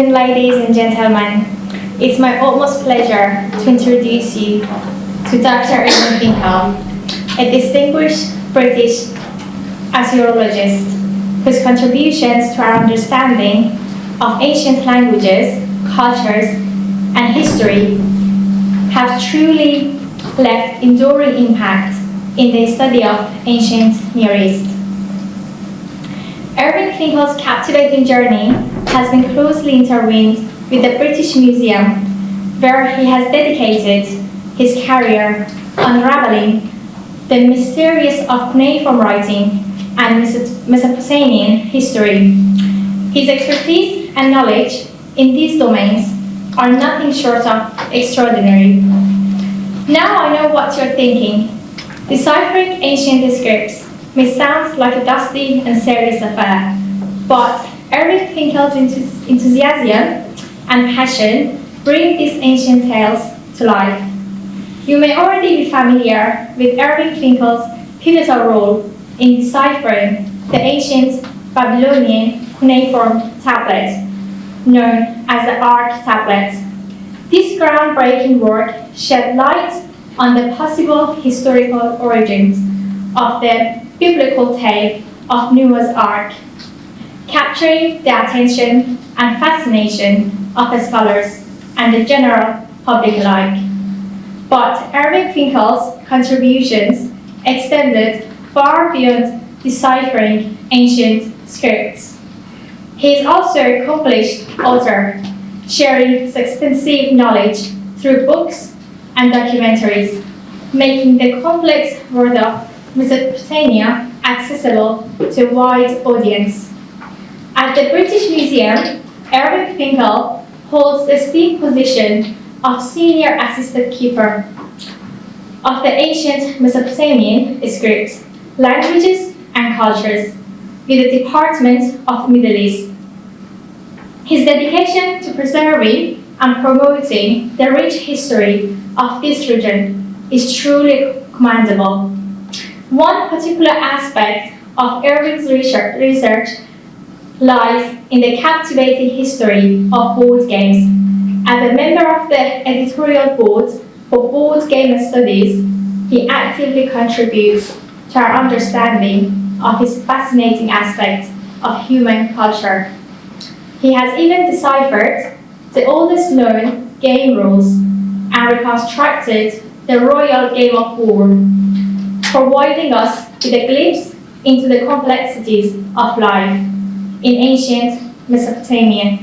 afternoon, ladies and gentlemen. It's my utmost pleasure to introduce you to Dr. Irving Finkel, a distinguished British archaeologist whose contributions to our understanding of ancient languages, cultures, and history have truly left enduring impact in the study of ancient Near East. Irving Finkel's captivating journey has been closely intertwined with the British Museum, where he has dedicated his career unraveling the mysteries of cuneiform writing and Mesopotamian history. His expertise and knowledge in these domains are nothing short of extraordinary. Now I know what you're thinking. Deciphering ancient scripts may sound like a dusty and serious affair, but Irving Finkel's enthusiasm and passion bring these ancient tales to life. You may already be familiar with Irving Finkel's pivotal role in deciphering the ancient Babylonian cuneiform tablet, known as the Ark Tablet. This groundbreaking work shed light on the possible historical origins of the biblical tale of Noah's Ark, capturing the attention and fascination of the scholars and the general public alike. But Irving Finkel's contributions extended far beyond deciphering ancient scripts. He is also an accomplished author, sharing his extensive knowledge through books and documentaries, making the complex world of Mesopotamia accessible to a wide audience. At the British Museum, Irving Finkel holds the esteemed position of Senior Assistant Keeper of the ancient Mesopotamian scripts, languages, and cultures with the Department of Middle East. His dedication to preserving and promoting the rich history of this region is truly commendable. One particular aspect of Irving's research lies in the captivating history of board games. As a member of the editorial board for Board Game Studies, he actively contributes to our understanding of this fascinating aspect of human culture. He has even deciphered the oldest known game rules and reconstructed the Royal Game of War, providing us with a glimpse into the complexities of life in ancient Mesopotamia.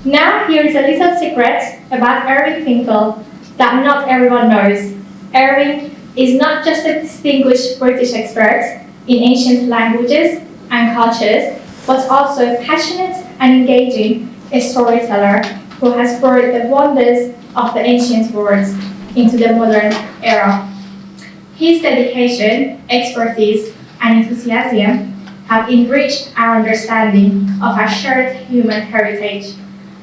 Now here is a little secret about Irving Finkel that not everyone knows. Irving is not just a distinguished British expert in ancient languages and cultures, but also a passionate and engaging storyteller who has brought the wonders of the ancient world into the modern era. His dedication, expertise, and enthusiasm have enriched our understanding of our shared human heritage.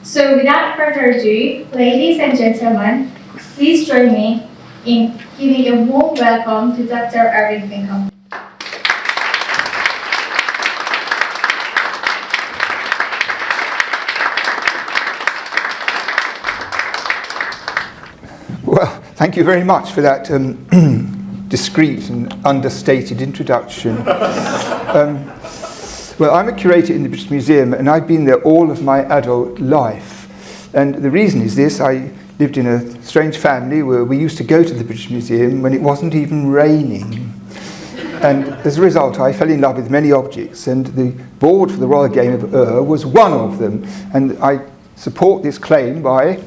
So without further ado, ladies and gentlemen, please join me in giving a warm welcome to Dr. Irving Finkel. Well, thank you very much for that discreet and understated introduction. Well, I'm a curator in the British Museum, and I've been there all of my adult life. And the reason is this: I lived in a strange family where we used to go to the British Museum when it wasn't even raining. And as a result, I fell in love with many objects, and the board for the Royal Game of Ur was one of them. And I support this claim by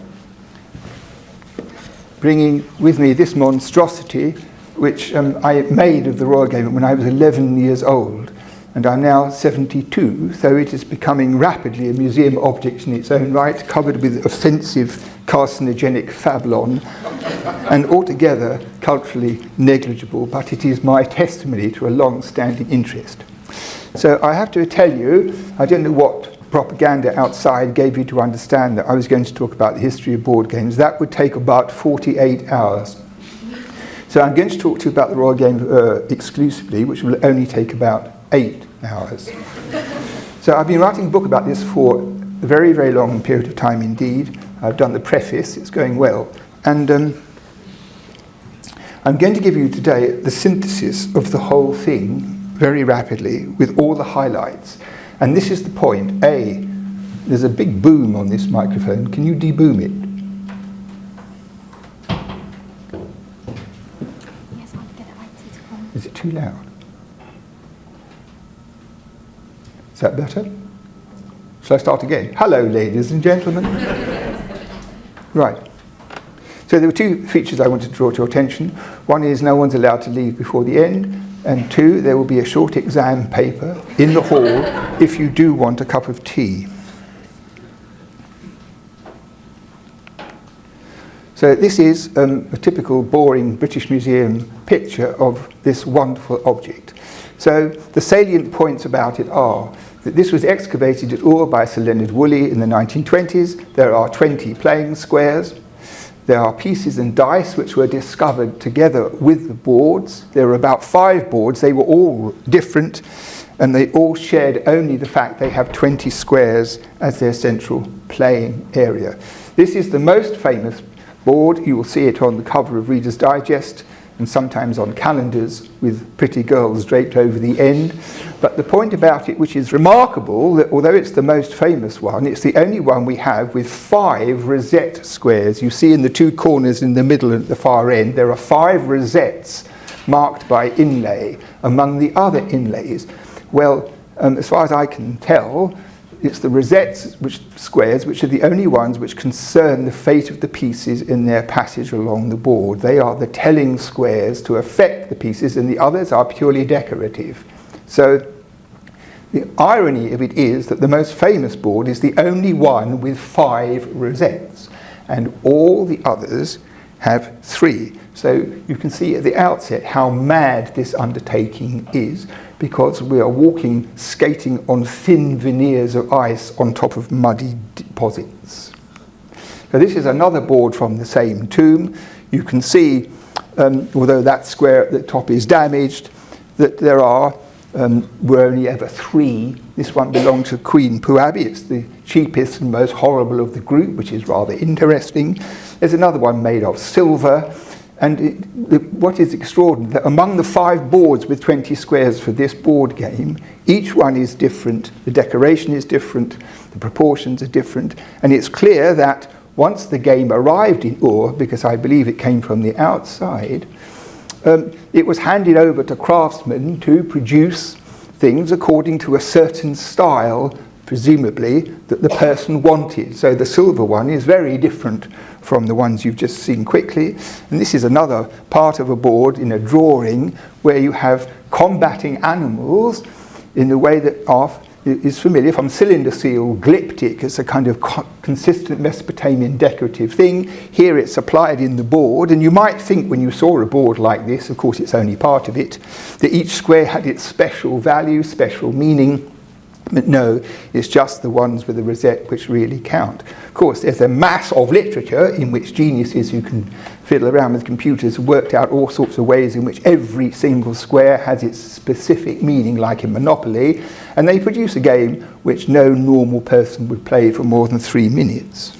bringing with me this monstrosity, which I made of the Royal Game when I was 11 years old, and I'm now 72, so it is becoming rapidly a museum object in its own right, covered with offensive carcinogenic fablon, and altogether culturally negligible, but it is my testimony to a long-standing interest. So I have to tell you, I don't know what propaganda outside gave you to understand that I was going to talk about the history of board games. That would take about 48 hours. So I'm going to talk to you about the Royal Game exclusively, which will only take about 8 hours. So I've been writing a book about this for a very, very long period of time indeed. I've done the preface, it's going well. And I'm going to give you today the synthesis of the whole thing very rapidly with all the highlights. And this is the point. A, there's a big boom on this microphone. Can you deboom it? Yes, I'll get it to come. Is it too loud? Is that better? Shall I start again? Hello, ladies and gentlemen. Right. So there were two features I wanted to draw to your attention. One is no one's allowed to leave before the end. And two, there will be a short exam paper in the hall if you do want a cup of tea. So this is a typical boring British Museum picture of this wonderful object. So the salient points about it are that this was excavated at Ur by Sir Leonard Woolley in the 1920s. There are 20 playing squares. There are pieces and dice which were discovered together with the boards. There were about 5 boards. They were all different, and they all shared only the fact they have 20 squares as their central playing area. This is the most famous board. You will see it on the cover of Reader's Digest and sometimes on calendars with pretty girls draped over the end. But the point about it, which is remarkable, that although it's the most famous one, it's the only one we have with 5 rosette squares. You see in the 2 corners in the middle and at the far end, there are 5 rosettes marked by inlay among the other inlays. Well, as far as I can tell, it's the rosettes squares which are the only ones which concern the fate of the pieces in their passage along the board. They are the telling squares to affect the pieces, and the others are purely decorative. So the irony of it is that the most famous board is the only one with 5 rosettes, and all the others have 3. So you can see at the outset how mad this undertaking is, because we are skating on thin veneers of ice on top of muddy deposits. So this is another board from the same tomb. You can see, although that square at the top is damaged, that there were only ever 3. This one belonged to Queen Puabi. It's the cheapest and most horrible of the group, which is rather interesting. There's another one made of silver. And what is extraordinary, that among the 5 boards with 20 squares for this board game, each one is different, the decoration is different, the proportions are different, and it's clear that once the game arrived in Ur, because I believe it came from the outside, it was handed over to craftsmen to produce things according to a certain style, presumably, that the person wanted. So the silver one is very different from the ones you've just seen quickly. And this is another part of a board in a drawing where you have combating animals in the way that is familiar from cylinder seal glyptic. It's a kind of consistent Mesopotamian decorative thing. Here it's applied in the board, and you might think when you saw a board like this, of course it's only part of it, that each square had its special value, special meaning. But no, it's just the ones with the rosette which really count. Of course, there's a mass of literature in which geniuses who can fiddle around with computers have worked out all sorts of ways in which every single square has its specific meaning, like in Monopoly, and they produce a game which no normal person would play for more than 3 minutes.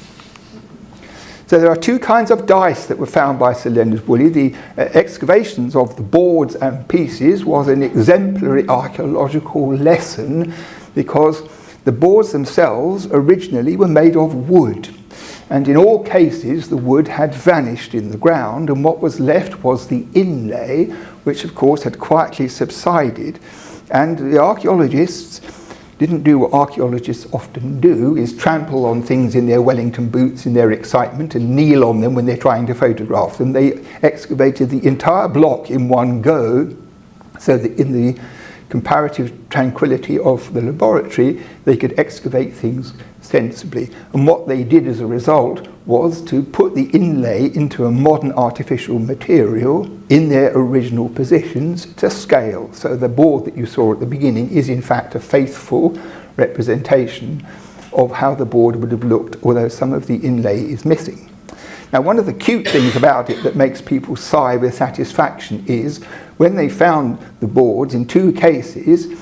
So there are 2 kinds of dice that were found by Sir Leonard Woolley. The excavations of the boards and pieces was an exemplary archaeological lesson, because the boards themselves originally were made of wood, and in all cases the wood had vanished in the ground, and what was left was the inlay, which of course had quietly subsided. And the archaeologists didn't do what archaeologists often do, is trample on things in their Wellington boots in their excitement and kneel on them when they're trying to photograph them. They excavated the entire block in one go, so that in the comparative tranquility of the laboratory, they could excavate things sensibly. And what they did as a result was to put the inlay into a modern artificial material in their original positions to scale. So the board that you saw at the beginning is in fact a faithful representation of how the board would have looked, although some of the inlay is missing. Now, one of the cute things about it that makes people sigh with satisfaction is when they found the boards in 2 cases,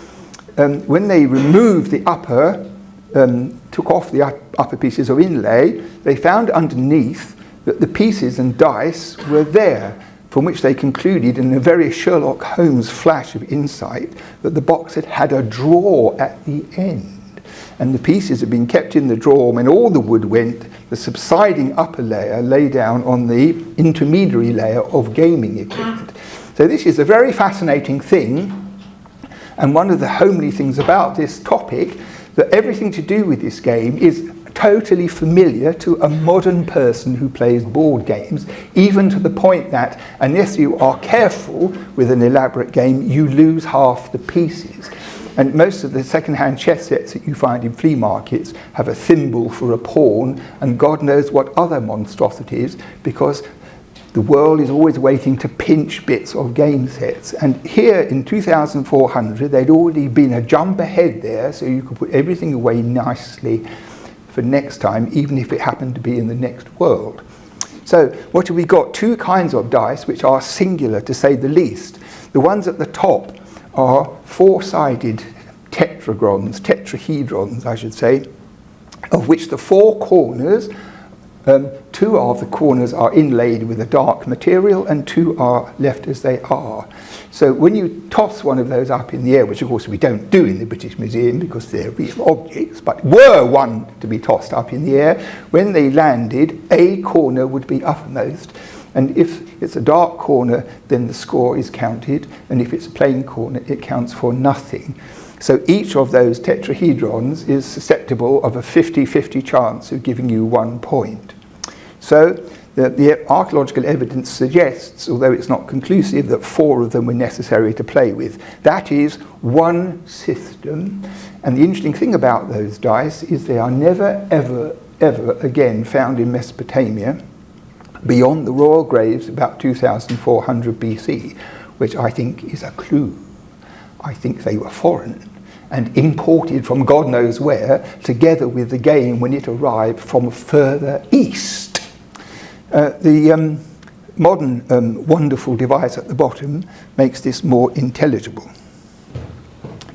when they removed the upper took off the upper pieces of inlay, they found underneath that the pieces and dice were there, from which they concluded in a very Sherlock Holmes flash of insight that the box had had a drawer at the end. And the pieces had been kept in the drawer. When all the wood went, the subsiding upper layer lay down on the intermediary layer of gaming equipment. So this is a very fascinating thing, and one of the homely things about this topic, that everything to do with this game is totally familiar to a modern person who plays board games, even to the point that unless you are careful with an elaborate game, you lose half the pieces. And most of the second-hand chess sets that you find in flea markets have a thimble for a pawn and God knows what other monstrosities, because the world is always waiting to pinch bits of game sets. And here in 2400, there'd already been a jump ahead there, so you could put everything away nicely for next time, even if it happened to be in the next world. So what have we got? Two kinds of dice which are singular, to say the least. The ones at the top are four-sided tetrahedrons, I should say, of which the four corners, two of the corners are inlaid with a dark material and two are left as they are. So when you toss one of those up in the air, which of course we don't do in the British Museum because they're real objects, but were one to be tossed up in the air, when they landed, a corner would be uppermost. And if it's a dark corner, then the score is counted, and if it's a plain corner, it counts for nothing. So each of those tetrahedrons is susceptible of a 50-50 chance of giving you 1 point. So the archaeological evidence suggests, although it's not conclusive, that 4 of them were necessary to play with. That is one system, and the interesting thing about those dice is they are never, ever, ever again found in Mesopotamia beyond the royal graves about 2400 BC, which I think is a clue. I think they were foreign and imported from God knows where, together with the game when it arrived from further east. The modern wonderful device at the bottom makes this more intelligible.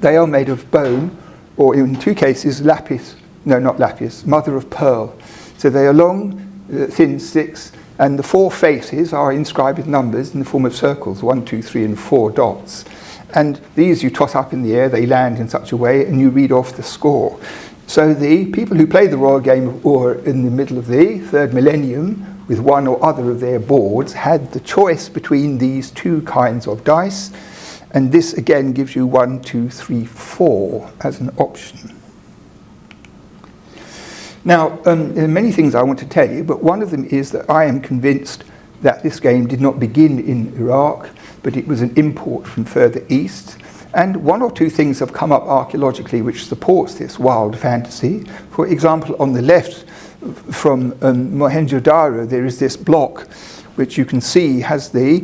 They are made of bone, or in 2 cases, lapis, no, not lapis, mother of pearl. So they are long, thin sticks, and the 4 faces are inscribed with numbers in the form of circles, 1, 2, 3, and 4 dots. And these you toss up in the air, they land in such a way, and you read off the score. So the people who played the royal game of Ur in the middle of the 3rd millennium, with one or other of their boards, had the choice between these 2 kinds of dice, and this again gives you 1, 2, 3, 4 as an option. Now, there are many things I want to tell you, but one of them is that I am convinced that this game did not begin in Iraq, but it was an import from further east. And 1 or 2 things have come up archaeologically which supports this wild fantasy. For example, on the left from Mohenjo-Daro, there is this block which you can see has the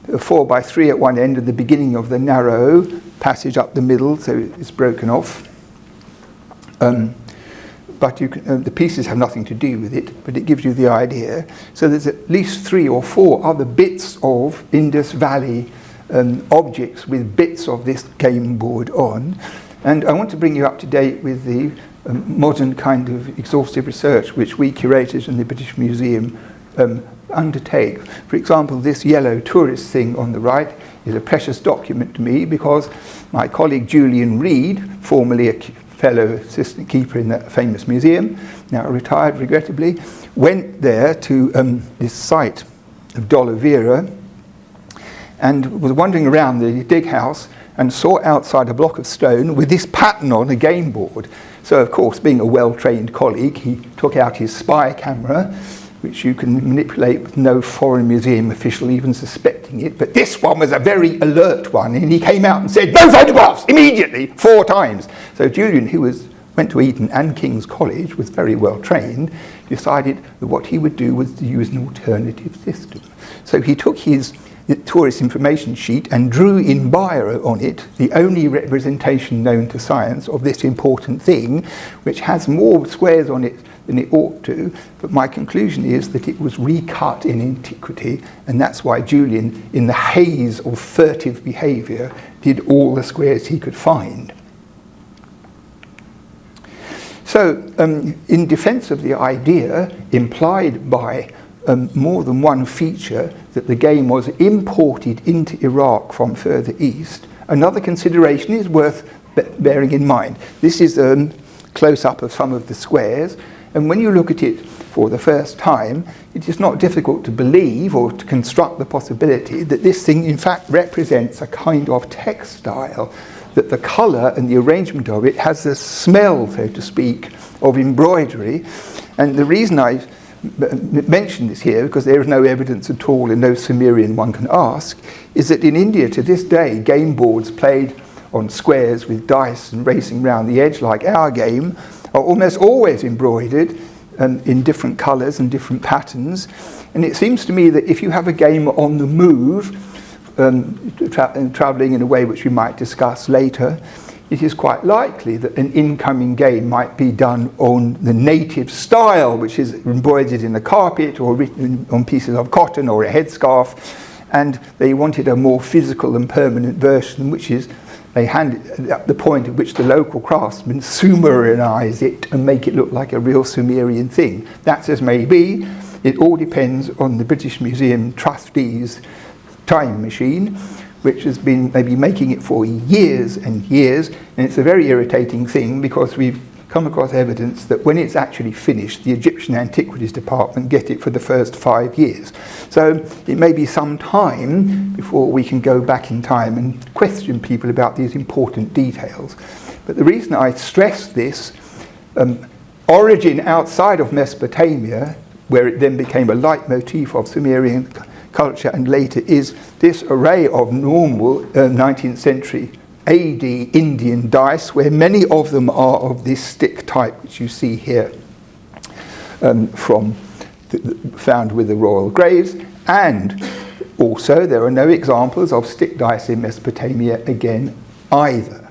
4x3 at one end and the beginning of the narrow passage up the middle, so it's broken off. But you can, the pieces have nothing to do with it, but it gives you the idea. So there's at least 3 or 4 other bits of Indus Valley objects with bits of this game board on. And I want to bring you up to date with the modern kind of exhaustive research which we curators in the British Museum undertake. For example, this yellow tourist thing on the right is a precious document to me because my colleague Julian Reed, formerly a fellow assistant keeper in that famous museum, now retired regrettably, went there to this site of Dolavira and was wandering around the dig house and saw outside a block of stone with this pattern on a game board. So of course, being a well-trained colleague, he took out his spy camera, which you can manipulate with no foreign museum official even suspecting it, but this one was a very alert one, and he came out and said, "No photographs, immediately," 4 times. So Julian, who went to Eton and King's College, was very well trained, decided that what he would do was to use an alternative system. So he took his tourist information sheet and drew in biro on it the only representation known to science of this important thing, which has more squares on it than it ought to, but my conclusion is that it was recut in antiquity, and that's why Julian, in the haze of furtive behaviour, did all the squares he could find. So, in defense of the idea implied by more than one feature that the game was imported into Iraq from further east, another consideration is worth bearing in mind. This is a close-up of some of the squares, and when you look at it for the first time, it is not difficult to believe or to construct the possibility that this thing in fact represents a kind of textile, that the colour and the arrangement of it has the smell, so to speak, of embroidery. And the reason I mention this here, because there is no evidence at all and no Sumerian one can ask, is that in India to this day game boards played on squares with dice and racing round the edge like our game are almost always embroidered in different colours and different patterns. And it seems to me that if you have a game on the move, travelling in a way which we might discuss later, it is quite likely that an incoming game might be done on the native style, which is embroidered in a carpet or written on pieces of cotton or a headscarf, and they wanted a more physical and permanent version, which is they handed at the point at which the local craftsmen Sumerianize it and make it look like a real Sumerian thing. That's as may be. It all depends on the British Museum trustees' time machine, which has been maybe making it for years and years, and it's a very irritating thing because we've come across evidence that when it's actually finished, the Egyptian Antiquities Department get it for the first 5 years. So it may be some time before we can go back in time and question people about these important details. But the reason I stress this, origin outside of Mesopotamia, where it then became a leitmotif of Sumerian culture and later, is this array of normal 19th century AD Indian dice, where many of them are of this stick type which you see here, found with the royal graves. And also there are no examples of stick dice in Mesopotamia again either.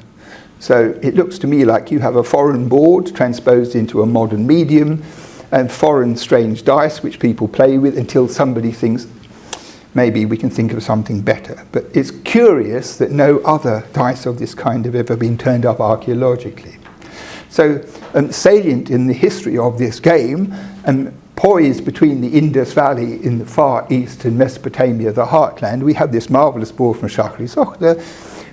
So it looks to me like you have a foreign board transposed into a modern medium and foreign strange dice which people play with until somebody thinks maybe we can think of something better. But it's curious that no other dice of this kind have ever been turned up archaeologically. So salient in the history of this game, poised between the Indus Valley in the far east and Mesopotamia, the heartland, we have this marvellous board from Shahri Sokhda,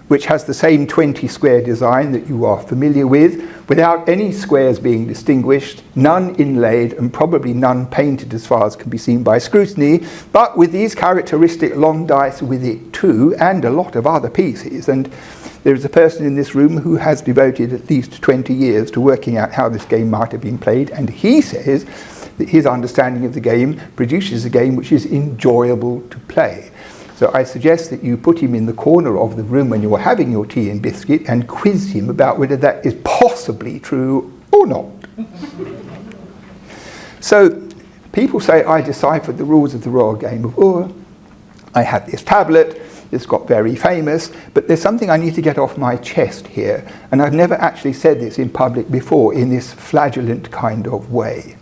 which has the same 20 square design that you are familiar with, without any squares being distinguished, none inlaid, and probably none painted as far as can be seen by scrutiny, but with these characteristic long dice with it too, and a lot of other pieces. And there is a person in this room who has devoted at least 20 years to working out how this game might have been played, and he says that his understanding of the game produces a game which is enjoyable to play. So I suggest that you put him in the corner of the room when you're having your tea and biscuit and quiz him about whether that is possibly true or not. So people say I deciphered the rules of the Royal Game of Ur. I have this tablet. It's got very famous. But there's something I need to get off my chest here. And I've never actually said this in public before in this flagellant kind of way.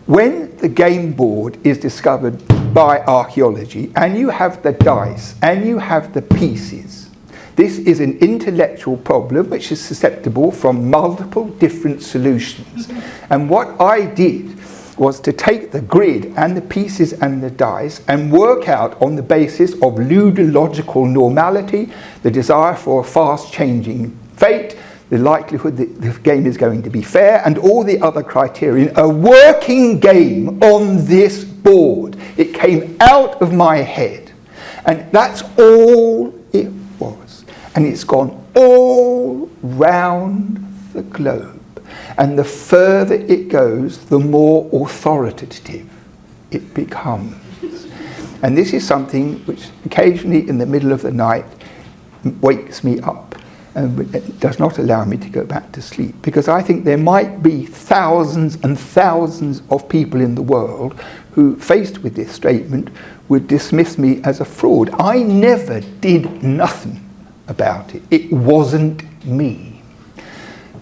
When the game board is discovered by archaeology, and you have the dice, and you have the pieces, this is an intellectual problem which is susceptible from multiple different solutions. And what I did was to take the grid and the pieces and the dice and work out on the basis of ludological normality, the desire for a fast-changing fate, the likelihood that the game is going to be fair, and all the other criterion, a working game on this board. It came out of my head, and that's all it was. And it's gone all round the globe. And the further it goes, the more authoritative it becomes. And this is something which occasionally in the middle of the night wakes me up. It does not allow me to go back to sleep, because I think there might be thousands and thousands of people in the world who, faced with this statement, would dismiss me as a fraud. I never did nothing about it. It wasn't me.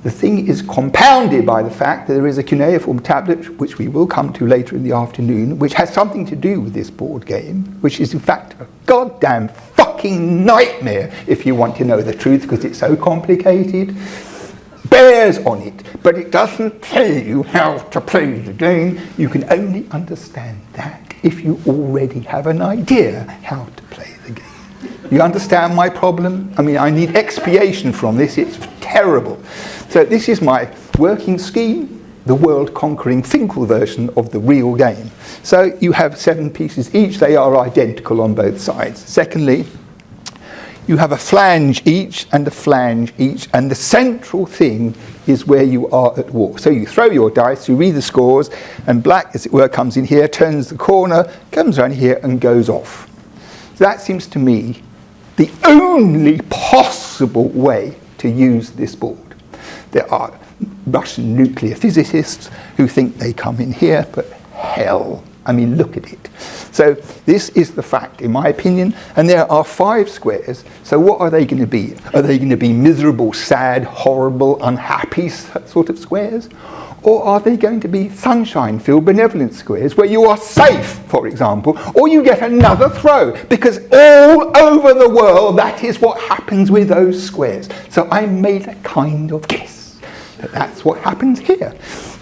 The thing is compounded by the fact that there is a cuneiform tablet, which we will come to later in the afternoon, which has something to do with this board game, which is in fact a goddamn fucking nightmare if you want to know the truth, because it's so complicated. bears on it, but it doesn't tell you how to play the game. You can only understand that if you already have an idea how to play the game. You understand my problem? I mean, I need expiation from this. It's terrible. So this is my working scheme, the world-conquering Finkel version of the real game. So you have 7 pieces each. They are identical on both sides. Secondly, you have a flange each and a flange each, and the central thing is where you are at war. So you throw your dice, you read the scores, and black, as it were, comes in here, turns the corner, comes around here, and goes off. So that seems to me the only possible way to use this board. There are Russian nuclear physicists who think they come in here, but hell, I mean, look at it. So this is the fact, in my opinion, and there are 5 squares. So what are they going to be? Are they going to be miserable, sad, horrible, unhappy sort of squares? Or are they going to be sunshine-filled, benevolent squares where you are safe, for example, or you get another throw? Because all over the world, that is what happens with those squares. So I made a kind of guess that that's what happens here.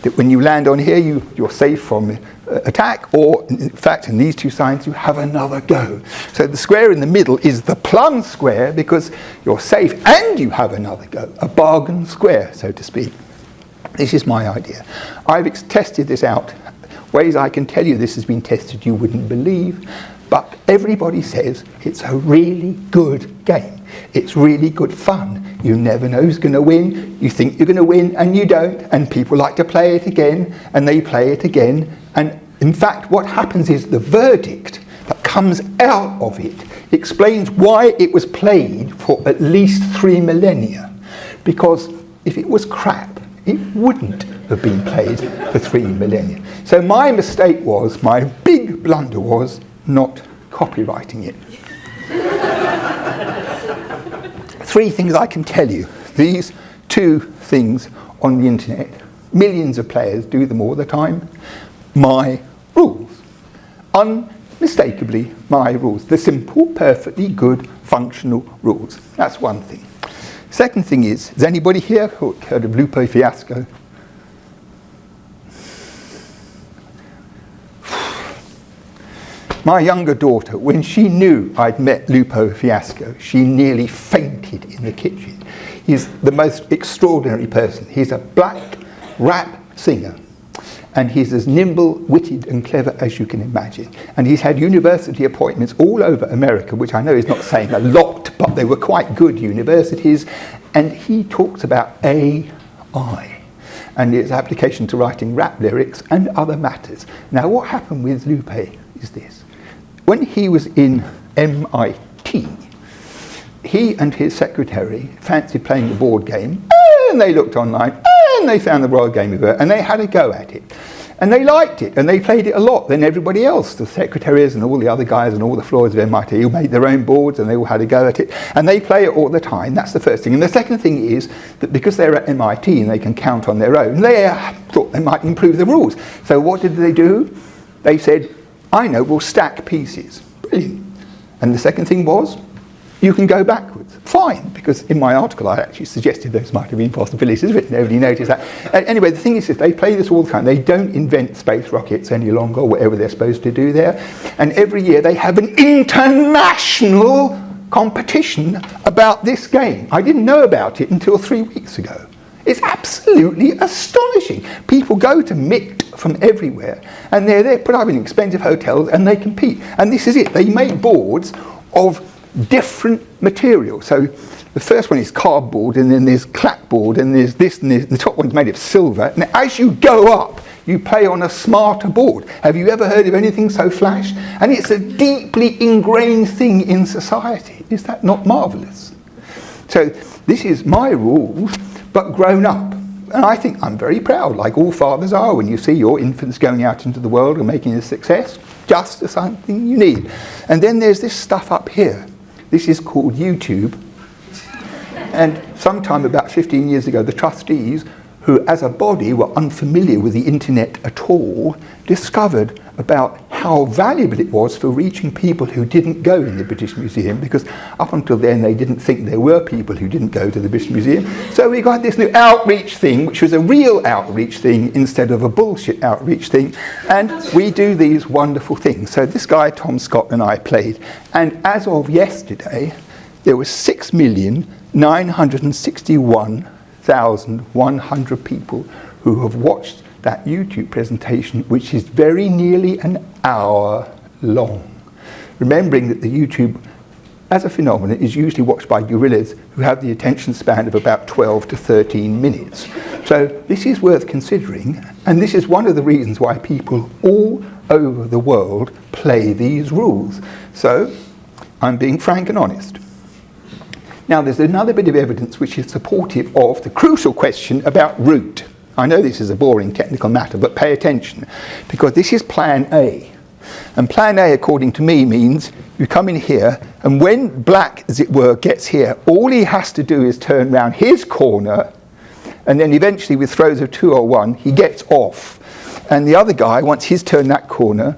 That when you land on here, you're safe from attack, or in fact, in these 2 signs, you have another go. So the square in the middle is the plum square because you're safe and you have another go, a bargain square, so to speak. This is my idea. I've tested this out. Ways I can tell you this has been tested you wouldn't believe, but everybody says it's a really good game. It's really good fun. You never know who's going to win. You think you're going to win and you don't, and people like to play it again, and they play it again. And in fact, what happens is the verdict that comes out of it explains why it was played for at least 3 millennia. Because if it was crap, it wouldn't have been played for 3 millennia. So my mistake was, my big blunder was not copyrighting it. 3 things I can tell you. These 2 things on the internet. Millions of players do them all the time. My rules. Unmistakably my rules. The simple, perfectly good, functional rules. That's one thing. Second thing is, has anybody here heard of Lupo Fiasco? My younger daughter, when she knew I'd met Lupo Fiasco, she nearly fainted in the kitchen. He's the most extraordinary person. He's a black rap singer, and he's as nimble-witted and clever as you can imagine. And he's had university appointments all over America, which I know is not saying a lot, but they were quite good universities. And he talks about AI and its application to writing rap lyrics and other matters. Now, what happened with Lupe is this. When he was in MIT, he and his secretary fancied playing the board game, and they looked online, and they found the World Game of It, and they had a go at it. And they liked it, and they played it a lot than everybody else, the secretaries and all the other guys and all the floors of MIT who made their own boards, and they all had a go at it. And they play it all the time. That's the first thing. And the second thing is that because they're at MIT and they can count on their own, they thought they might improve the rules. So what did they do? They said, I know, we'll stack pieces. Brilliant. And the second thing was, you can go backwards. Fine, because in my article I actually suggested those might have been possibilities, but nobody noticed that. Anyway, the thing is, they play this all the time. They don't invent space rockets any longer, or whatever they're supposed to do there. And every year they have an international competition about this game. I didn't know about it until 3 weeks ago. It's absolutely astonishing. People go to MIT from everywhere, and they're there, put up in expensive hotels, and they compete. And this is it. They make boards of different materials. So the first one is cardboard, and then there's clapboard, and there's this, and the top one's made of silver. And as you go up, you play on a smarter board. Have you ever heard of anything so flash? And it's a deeply ingrained thing in society. Is that not marvellous? So this is my rules, but grown up. And I think I'm very proud, like all fathers are, when you see your infants going out into the world and making a success. Just something you need. And then there's this stuff up here. This is called YouTube. And sometime about 15 years ago, the trustees, who as a body were unfamiliar with the internet at all, discovered about how valuable it was for reaching people who didn't go in the British Museum, because up until then they didn't think there were people who didn't go to the British Museum. So we got this new outreach thing, which was a real outreach thing instead of a bullshit outreach thing, and we do these wonderful things. So this guy, Tom Scott, and I played, and as of yesterday, there were 6,961,100 people who have watched that YouTube presentation, which is very nearly an hour long. Remembering that the YouTube, as a phenomenon, is usually watched by gorillas who have the attention span of about 12 to 13 minutes. So this is worth considering, and this is one of the reasons why people all over the world play these rules. So I'm being frank and honest. Now there's another bit of evidence which is supportive of the crucial question about route. I know this is a boring technical matter, but pay attention, because this is plan A. And plan A, according to me, means you come in here, and when black, as it were, gets here, all he has to do is turn round his corner, and then eventually with throws of 2 or 1, he gets off. And the other guy, once he's turned that corner,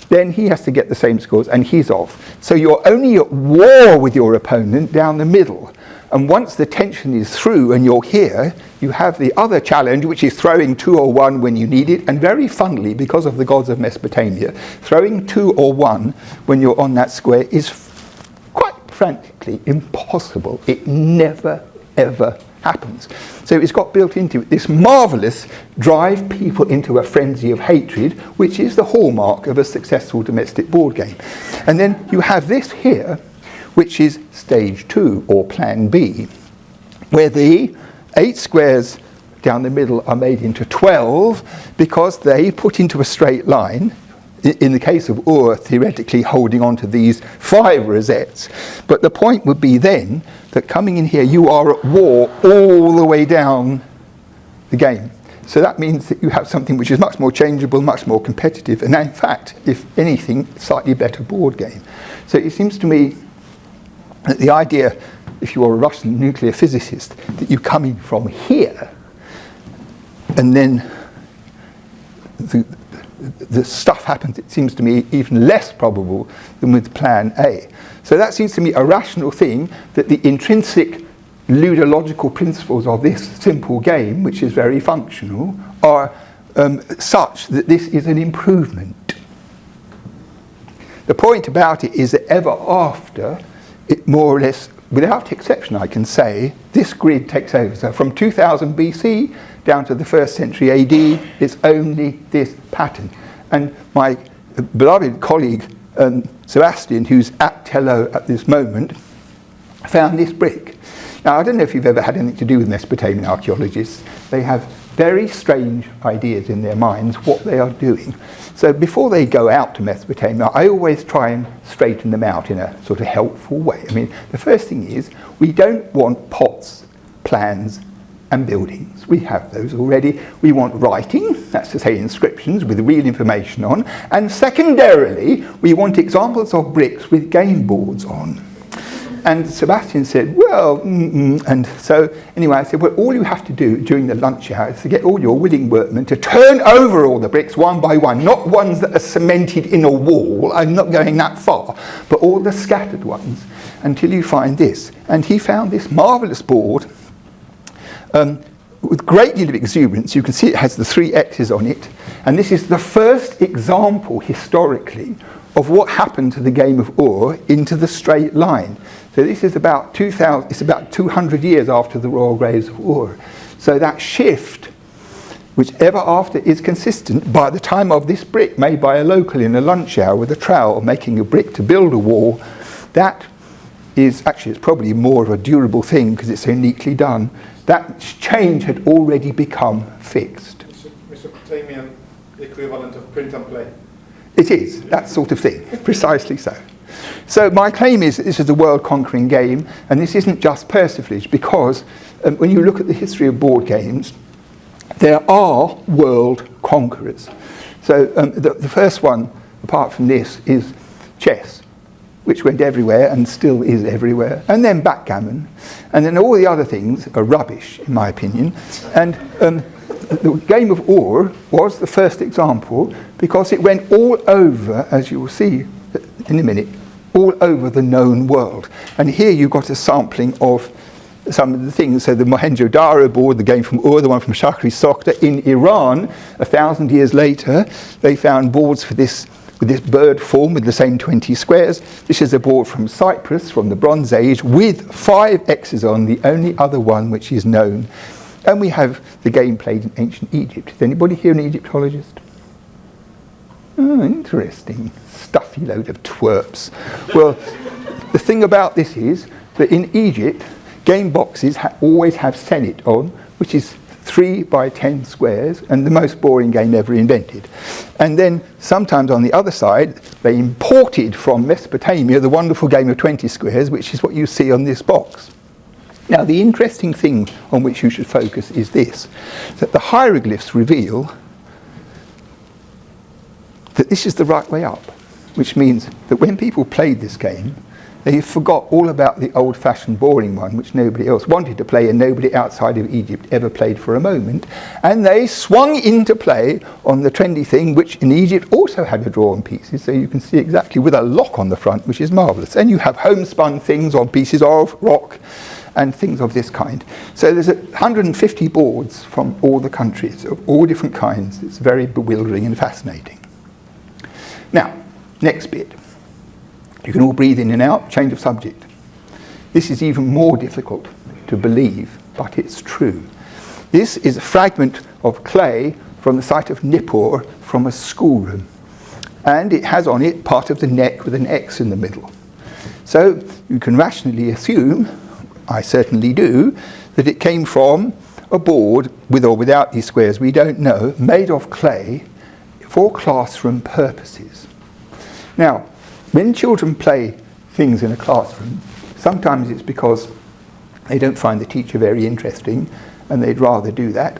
then he has to get the same scores, and he's off. So you're only at war with your opponent down the middle. And once the tension is through and you're here, you have the other challenge, which is throwing 2 or 1 when you need it. And very funnily, because of the gods of Mesopotamia, throwing 2 or 1 when you're on that square is quite frankly impossible. It never, ever happens. So it's got built into it this marvellous drive people into a frenzy of hatred, which is the hallmark of a successful domestic board game. And then you have this here, which is stage 2, or plan B, where the 8 squares down the middle are made into 12 because they put into a straight line, in the case of Ur, theoretically holding on to these 5 rosettes. But the point would be then that coming in here, you are at war all the way down the game. So that means that you have something which is much more changeable, much more competitive, and in fact, if anything, slightly better board game. So it seems to me that the idea, if you are a Russian nuclear physicist, that you come in from here, and then the stuff happens, it seems to me, even less probable than with plan A. So that seems to me a rational thing, that the intrinsic ludological principles of this simple game, which is very functional, are such that this is an improvement. The point about it is that ever after, it more or less, without exception, I can say, this grid takes over. So from 2000 BC down to the 1st century AD, it's only this pattern. And my beloved colleague, Sebastian, who's at Tello at this moment, found this brick. Now, I don't know if you've ever had anything to do with Mesopotamian archaeologists. They have very strange ideas in their minds what they are doing. So before they go out to Mesopotamia, I always try and straighten them out in a sort of helpful way. I mean, the first thing is, we don't want pots, plans, and buildings. We have those already. We want writing, that's to say inscriptions with real information on, and secondarily, we want examples of bricks with game boards on. And Sebastian said, well, and so anyway, I said, well, all you have to do during the lunch hour is to get all your willing workmen to turn over all the bricks one by one, not ones that are cemented in a wall, I'm not going that far, but all the scattered ones, until you find this. And he found this marvellous board with a great deal of exuberance. You can see it has the 3 X's on it, and this is the first example historically of what happened to the game of Ur into the straight line. So this is about 200 years after the royal graves of Ur. So that shift, which ever after is consistent, by the time of this brick made by a local in a lunch hour with a trowel making a brick to build a wall, that is actually, it's probably more of a durable thing because it's so neatly done. That change had already become fixed. Mesopotamian equivalent of print and play. It is, that sort of thing, precisely so. So my claim is that this is a world-conquering game, and this isn't just persiflage, because when you look at the history of board games, there are world conquerors. So the first one, apart from this, is chess, which went everywhere and still is everywhere, and then backgammon, and then all the other things are rubbish, in my opinion. And the game of Ur was the first example because it went all over, as you will see in a minute, all over the known world. And here you've got a sampling of some of the things. So the Mohenjo-Daro board, the game from Ur, the one from Shahri Sokhtar. In Iran, 1,000 years later, they found boards for this, with this bird form with the same 20 squares. This is a board from Cyprus from the Bronze Age with 5 X's on, the only other one which is known. And we have the game played in ancient Egypt. Is anybody here an Egyptologist? Oh, interesting. Stuffy load of twerps. Well, the thing about this is that in Egypt, game boxes always have Senate on, which is 3 by 10 squares, and the most boring game ever invented. And then sometimes on the other side, they imported from Mesopotamia the wonderful game of 20 squares, which is what you see on this box. Now, the interesting thing on which you should focus is this, that the hieroglyphs reveal that this is the right way up, which means that when people played this game, they forgot all about the old-fashioned boring one, which nobody else wanted to play and nobody outside of Egypt ever played for a moment, and they swung into play on the trendy thing, which in Egypt also had a draw on pieces, so you can see exactly with a lock on the front, which is marvellous. And you have homespun things on pieces of rock and things of this kind. So there's 150 boards from all the countries of all different kinds. It's very bewildering and fascinating. Now, next bit. You can all breathe in and out, change of subject. This is even more difficult to believe, but it's true. This is a fragment of clay from the site of Nippur from a schoolroom. And it has on it part of the neck with an X in the middle. So you can rationally assume, I certainly do, that it came from a board, with or without these squares, we don't know, made of clay for classroom purposes. Now, when children play things in a classroom, sometimes it's because they don't find the teacher very interesting and they'd rather do that,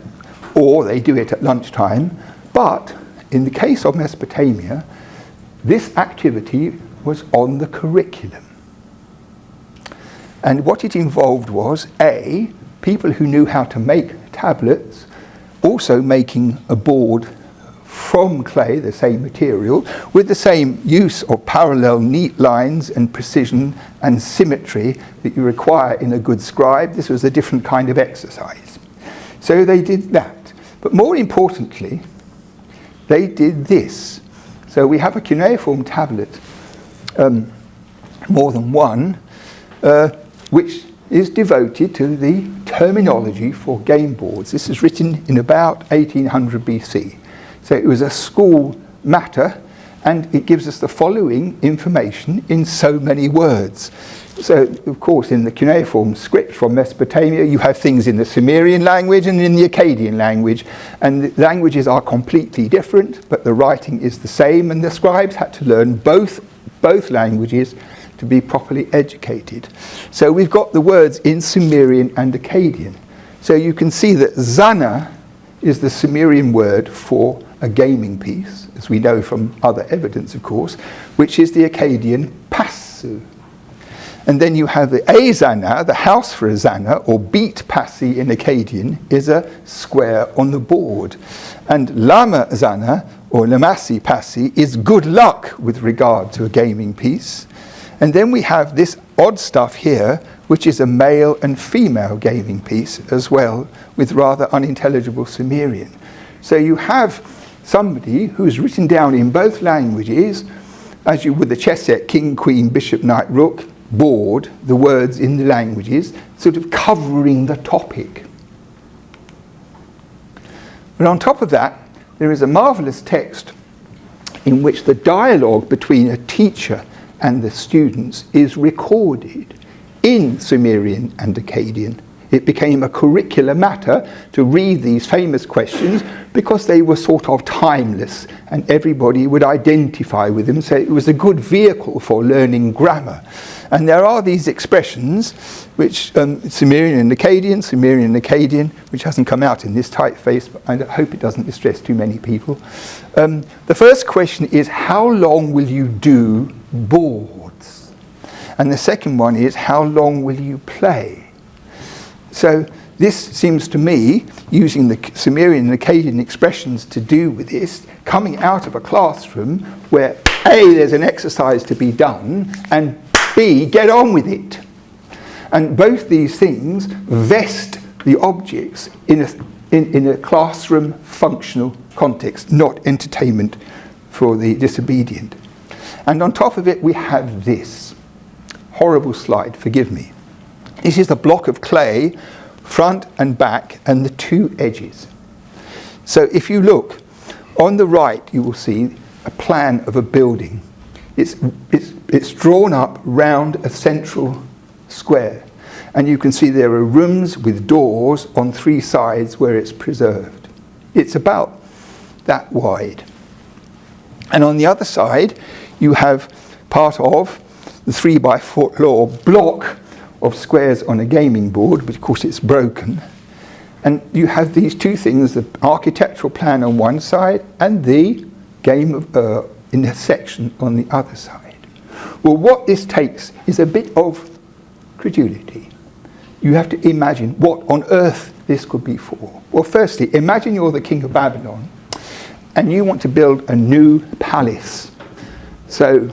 or they do it at lunchtime. But in the case of Mesopotamia, this activity was on the curriculum. And what it involved was, A, people who knew how to make tablets, also making a board from clay, the same material, with the same use of parallel neat lines and precision and symmetry that you require in a good scribe. This was a different kind of exercise. So they did that. But more importantly, they did this. So we have a cuneiform tablet, more than one, which is devoted to the terminology for game boards. This is written in about 1800 BC. So it was a school matter, and it gives us the following information in so many words. So, of course, in the cuneiform script from Mesopotamia, you have things in the Sumerian language and in the Akkadian language, and the languages are completely different, but the writing is the same, and the scribes had to learn both languages to be properly educated. So we've got the words in Sumerian and Akkadian. So you can see that zana is the Sumerian word for a gaming piece, as we know from other evidence, of course, which is the Akkadian passu. And then you have the azana, the house for a zana, or beat passi in Akkadian, is a square on the board. And lama zana, or lamasi passi, is good luck with regard to a gaming piece. And then we have this odd stuff here, which is a male and female gaming piece as well, with rather unintelligible Sumerian. So you have somebody who's written down in both languages, as you would the chess set, king, queen, bishop, knight, rook, board, the words in the languages, sort of covering the topic. But on top of that, there is a marvelous text in which the dialogue between a teacher and the students is recorded in Sumerian and Akkadian. It became a curricular matter to read these famous questions because they were sort of timeless and everybody would identify with them, so it was a good vehicle for learning grammar. And there are these expressions which Sumerian and Akkadian, which hasn't come out in this typeface, but I hope it doesn't distress too many people. The first question is, how long will you do boards? And the second one is, how long will you play? So this seems to me, using the Sumerian and Akkadian expressions to do with this, coming out of a classroom where A, there's an exercise to be done, and B, get on with it. And both these things vest the objects in a classroom functional context, not entertainment for the disobedient. And on top of it, we have this. Horrible slide, forgive me. This is a block of clay, front and back, and the two edges. So if you look, on the right you will see a plan of a building. It's drawn up round a central square. And you can see there are rooms with doors on three sides where it's preserved. It's about that wide. And on the other side, you have part of the 3x4 law block of squares on a gaming board, but of course it's broken. And you have these two things, the architectural plan on one side and the game of in a section on the other side. Well, what this takes is a bit of credulity. You have to imagine what on earth this could be for. Well, firstly, imagine you're the king of Babylon and you want to build a new palace. So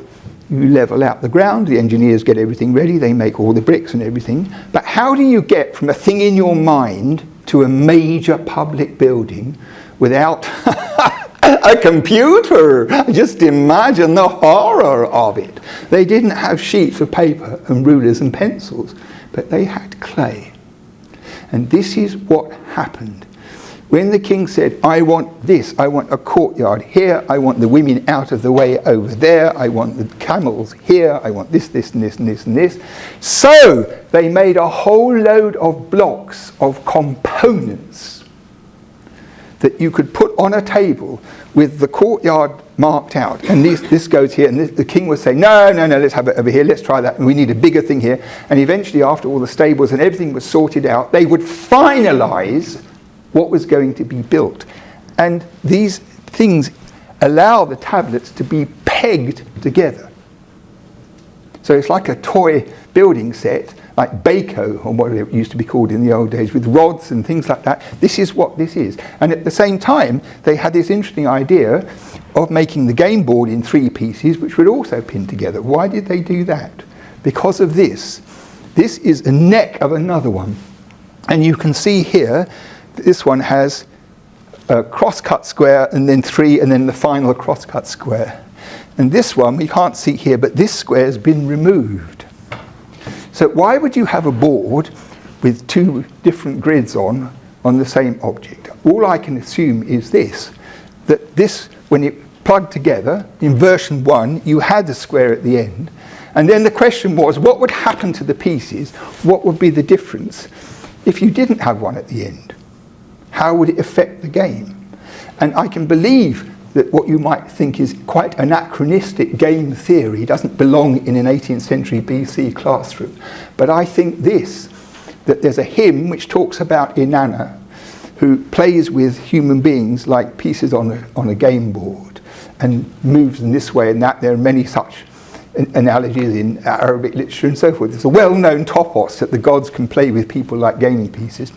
you level out the ground, the engineers get everything ready, they make all the bricks and everything. But how do you get from a thing in your mind to a major public building without a computer? Just imagine the horror of it. They didn't have sheets of paper and rulers and pencils, but they had clay. And this is what happened. When the king said, I want this, I want a courtyard here, I want the women out of the way over there, I want the camels here, I want this, this, and this, and this, and this. So they made a whole load of blocks of components that you could put on a table with the courtyard marked out. And this goes here, and the king would say, no, let's have it over here, let's try that, and we need a bigger thing here. And eventually, after all the stables and everything was sorted out, they would finalize what was going to be built. And these things allow the tablets to be pegged together. So it's like a toy building set, like Bako, or what it used to be called in the old days, with rods and things like that. This is what this is. And at the same time, they had this interesting idea of making the game board in three pieces, which would also pin together. Why did they do that? Because of this. This is the neck of another one. And you can see here, this one has a cross-cut square and then three and then the final cross-cut square. And this one, we can't see here, but this square has been removed. So why would you have a board with two different grids on the same object? All I can assume is this, that this, when it plugged together, in version 1, you had the square at the end. And then the question was, what would happen to the pieces? What would be the difference if you didn't have one at the end? How would it affect the game? And I can believe that what you might think is quite anachronistic game theory doesn't belong in an 18th century BC classroom. But I think that there's a hymn which talks about Inanna, who plays with human beings like pieces on a game board and moves them this way and that. There are many such analogies in Arabic literature and so forth. It's a well-known topos that the gods can play with people like gaming pieces.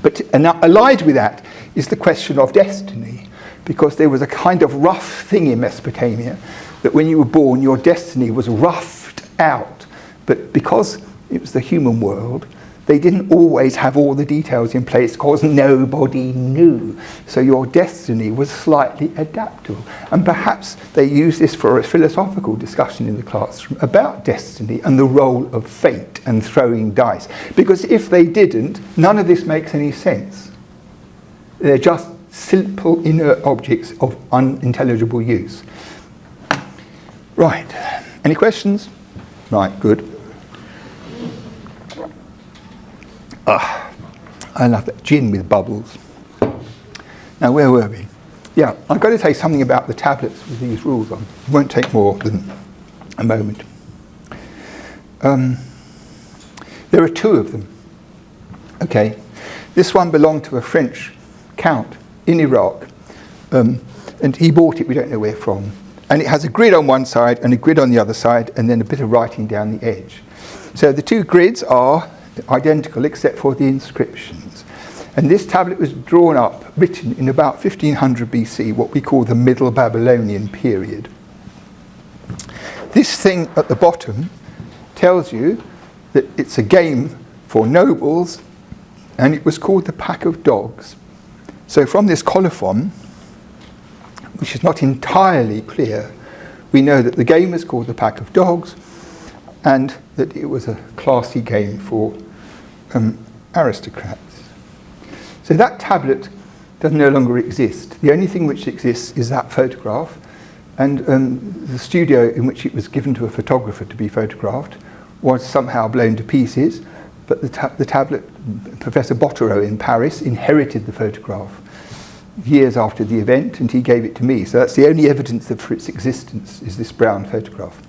But allied with that is the question of destiny, because there was a kind of rough thing in Mesopotamia that when you were born, your destiny was roughed out. But because it was the human world, they didn't always have all the details in place because nobody knew. So your destiny was slightly adaptable. And perhaps they use this for a philosophical discussion in the classroom about destiny and the role of fate and throwing dice. Because if they didn't, none of this makes any sense. They're just simple inert objects of unintelligible use. Right. Any questions? Right, good. I love that. Gin with bubbles. Now, where were we? Yeah, I've got to say something about the tablets with these rules on. It won't take more than a moment. There are two of them. Okay. This one belonged to a French count in Iraq. And he bought it, we don't know where from. And it has a grid on one side and a grid on the other side, and then a bit of writing down the edge. So the two grids are identical except for the inscriptions. And this tablet was drawn up, written in about 1500 BC, what we call the Middle Babylonian period. This thing at the bottom tells you that it's a game for nobles, and it was called the Pack of Dogs. So from this colophon, which is not entirely clear, we know that the game was called the Pack of Dogs, and that it was a classy game for aristocrats. So that tablet does no longer exist. The only thing which exists is that photograph, and the studio in which it was given to a photographer to be photographed was somehow blown to pieces, but the tablet, Professor Bottereau in Paris inherited the photograph years after the event, and he gave it to me. So that's the only evidence for its existence, is this brown photograph.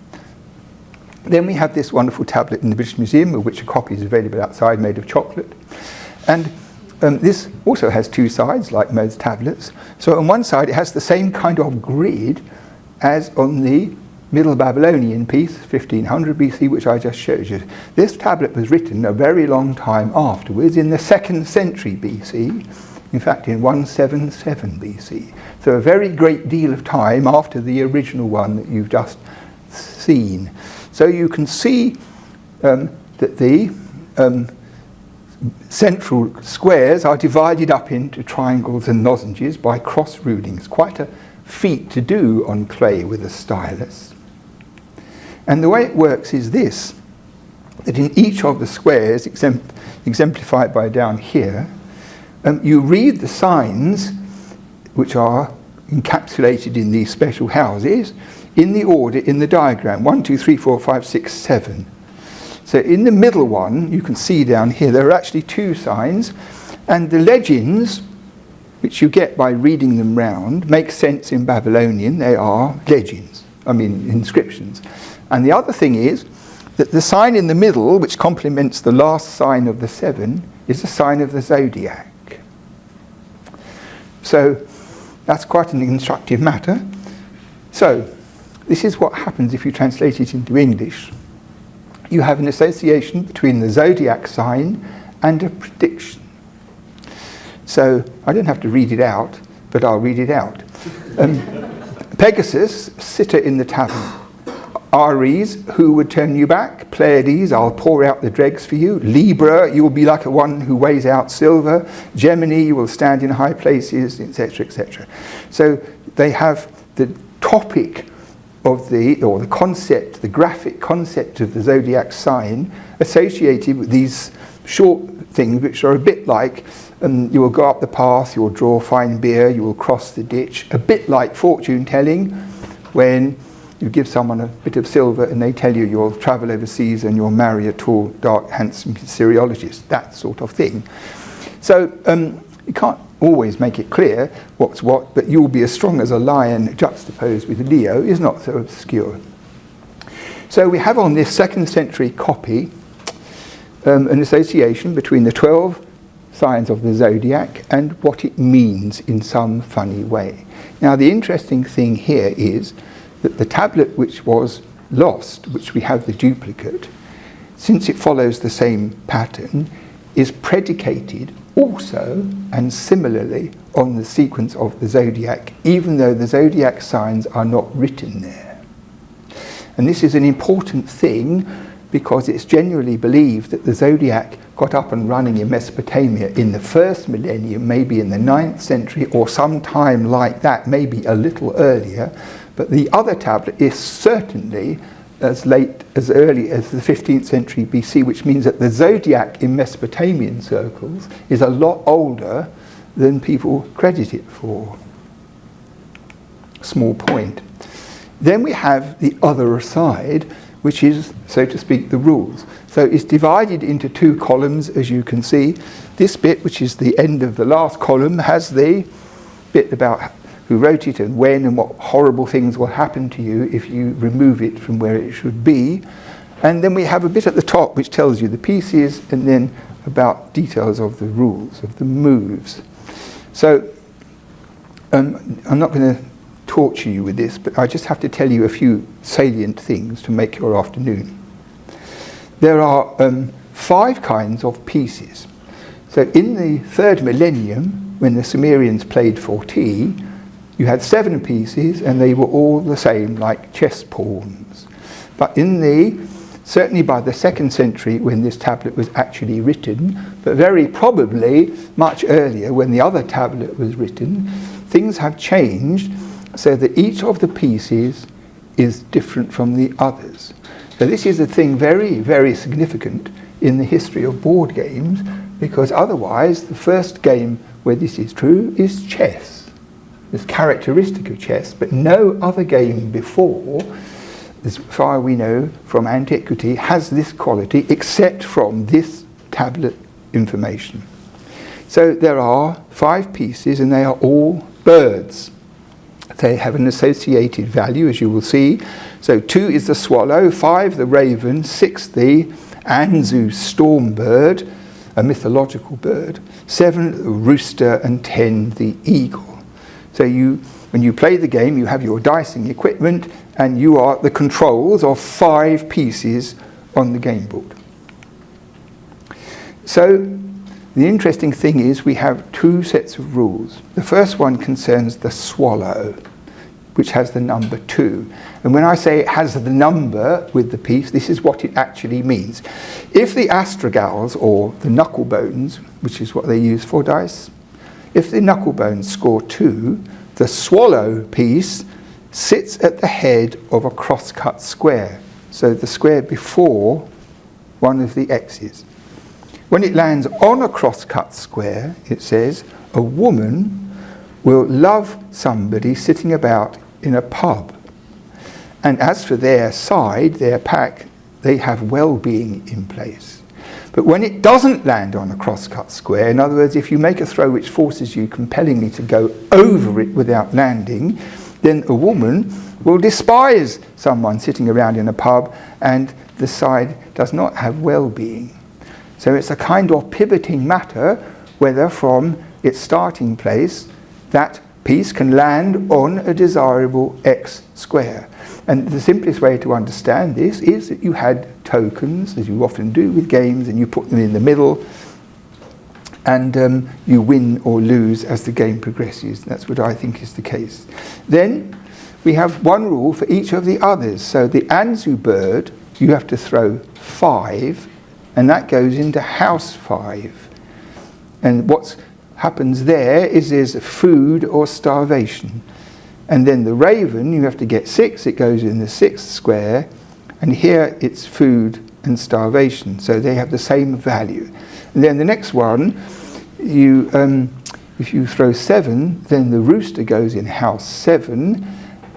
Then we have this wonderful tablet in the British Museum, of which a copy is available outside, made of chocolate. And this also has two sides, like most tablets. So on one side, it has the same kind of grid as on the Middle Babylonian piece, 1500 BC, which I just showed you. This tablet was written a very long time afterwards, in the 2nd century BC, in fact in 177 BC. So a very great deal of time after the original one that you've just seen. So you can see that the central squares are divided up into triangles and lozenges by cross rulings. Quite a feat to do on clay with a stylus. And the way it works is this, that in each of the squares, exemplified by down here, you read the signs which are encapsulated in these special houses in the order in the diagram, 1, 2, 3, 4, 5, 6, 7. So in the middle one, you can see down here, there are actually two signs, and the legends, which you get by reading them round, make sense in Babylonian. They are legends, inscriptions. And the other thing is that the sign in the middle, which complements the last sign of the 7, is the sign of the zodiac. So that's quite an instructive matter. So this is what happens if you translate it into English. You have an association between the zodiac sign and a prediction. So I don't have to read it out, but I'll read it out. Pegasus, sitter in the tavern. Aries, who would turn you back? Pleiades, I'll pour out the dregs for you. Libra, you will be like a one who weighs out silver. Gemini, you will stand in high places, etc., etc. So they have the topic of the concept, the graphic concept of the zodiac sign associated with these short things which are a bit like you will go up the path, you will draw fine beer, you will cross the ditch, a bit like fortune telling when you give someone a bit of silver and they tell you you'll travel overseas and you'll marry a tall, dark, handsome Syriologist, that sort of thing. So you can't always make it clear what's what, but you'll be as strong as a lion juxtaposed with Leo is not so obscure. So we have on this 2nd century copy an association between the 12 signs of the zodiac and what it means in some funny way. Now the interesting thing here is that the tablet which was lost, which we have the duplicate, since it follows the same pattern, is predicated also and similarly on the sequence of the zodiac, even though the zodiac signs are not written there. And this is an important thing because it's generally believed that the zodiac got up and running in Mesopotamia in the 1st millennium, maybe in the 9th century or some time like that, maybe a little earlier. But the other tablet is certainly as early as the 15th century BC, which means that the zodiac in Mesopotamian circles is a lot older than people credit it for. Small point. Then we have the other side, which is, so to speak, the rules. So it's divided into two columns, as you can see. This bit, which is the end of the last column, has the bit about who wrote it and when and what horrible things will happen to you if you remove it from where it should be. And then we have a bit at the top which tells you the pieces and then about details of the rules, of the moves. So I'm not going to torture you with this, but I just have to tell you a few salient things to make your afternoon. There are 5 kinds of pieces. So in the 3rd millennium, when the Sumerians played for tea, you had 7 pieces and they were all the same, like chess pawns. But certainly by the 2nd century, when this tablet was actually written, but very probably much earlier when the other tablet was written, things have changed so that each of the pieces is different from the others. So this is a thing very, very significant in the history of board games, because otherwise the first game where this is true is chess. It's characteristic of chess, but no other game before, as far as we know from antiquity, has this quality except from this tablet information. So there are 5 pieces and they are all birds. They have an associated value, as you will see. So 2 is the swallow, 5 the raven, 6 the Anzu storm bird, a mythological bird, 7 the rooster, and 10 the eagle. So when you play the game, you have your dicing equipment and you are the controls of 5 pieces on the game board. So the interesting thing is we have 2 sets of rules. The first one concerns the swallow, which has the number 2. And when I say it has the number with the piece, this is what it actually means. If the astragals, or the knucklebones, which is what they use for dice, if the knucklebones score 2, the swallow piece sits at the head of a cross-cut square, so the square before one of the X's. When it lands on a cross-cut square, it says, a woman will love somebody sitting about in a pub. And as for their side, their pack, they have well-being in place. But when it doesn't land on a cross-cut square, in other words, if you make a throw which forces you compellingly to go over it without landing, then a woman will despise someone sitting around in a pub, and the side does not have well-being. So it's a kind of pivoting matter whether from its starting place that piece can land on a desirable X square. And the simplest way to understand this is that you had tokens, as you often do with games, and you put them in the middle, and you win or lose as the game progresses. That's what I think is the case. Then we have one rule for each of the others. So the Anzu bird, you have to throw 5, and that goes into house 5. And what happens there is there's food or starvation. And then the raven, you have to get 6, it goes in the 6th square, and here it's food and starvation, so they have the same value. And then the next one, if you throw 7, then the rooster goes in house 7,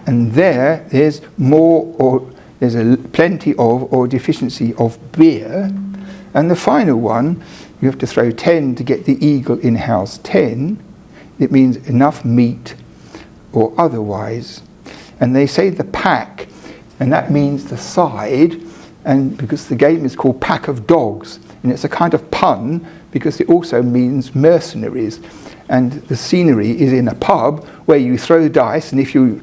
and there's more, or there's plenty of or deficiency of beer. And the final one, you have to throw 10 to get the eagle in house 10. It means enough meat or otherwise. And they say the pack, and that means the side, and because the game is called Pack of Dogs, and it's a kind of pun because it also means mercenaries. And the scenery is in a pub where you throw dice, and if you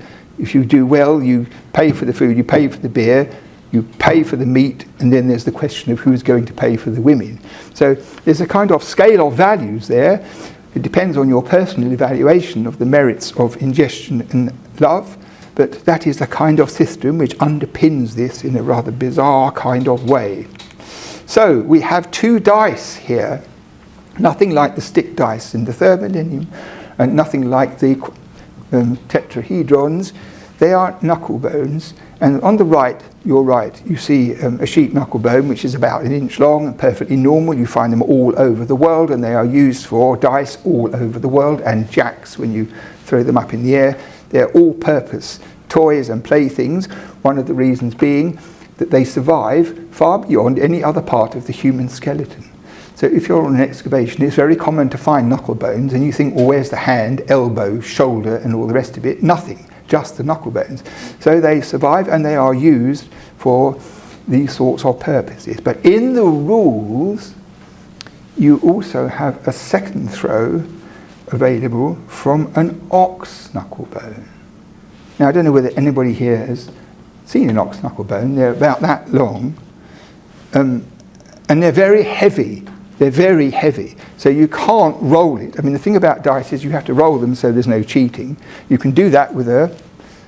do well, you pay for the food, you pay for the beer, you pay for the meat, and then there's the question of who's going to pay for the women. So there's a kind of scale of values there. It depends on your personal evaluation of the merits of ingestion and love, but that is the kind of system which underpins this in a rather bizarre kind of way. So we have 2 dice here, nothing like the stick dice in the 3rd millennium, and nothing like the tetrahedrons. They are knucklebones, and on the right, your right, you see a sheep knucklebone, which is about 1 inch long and perfectly normal. You find them all over the world, and they are used for dice all over the world, and jacks when you throw them up in the air. They're all-purpose toys and playthings, one of the reasons being that they survive far beyond any other part of the human skeleton. So if you're on an excavation, it's very common to find knucklebones, and you think, well, where's the hand, elbow, shoulder, and all the rest of it? Nothing. Just the knucklebones. So they survive and they are used for these sorts of purposes. But in the rules, you also have a second throw available from an ox knucklebone. Now I don't know whether anybody here has seen an ox knucklebone. They're about that long. And they're very heavy. They're very heavy. So you can't roll it. I mean, the thing about dice is you have to roll them so there's no cheating. You can do that with a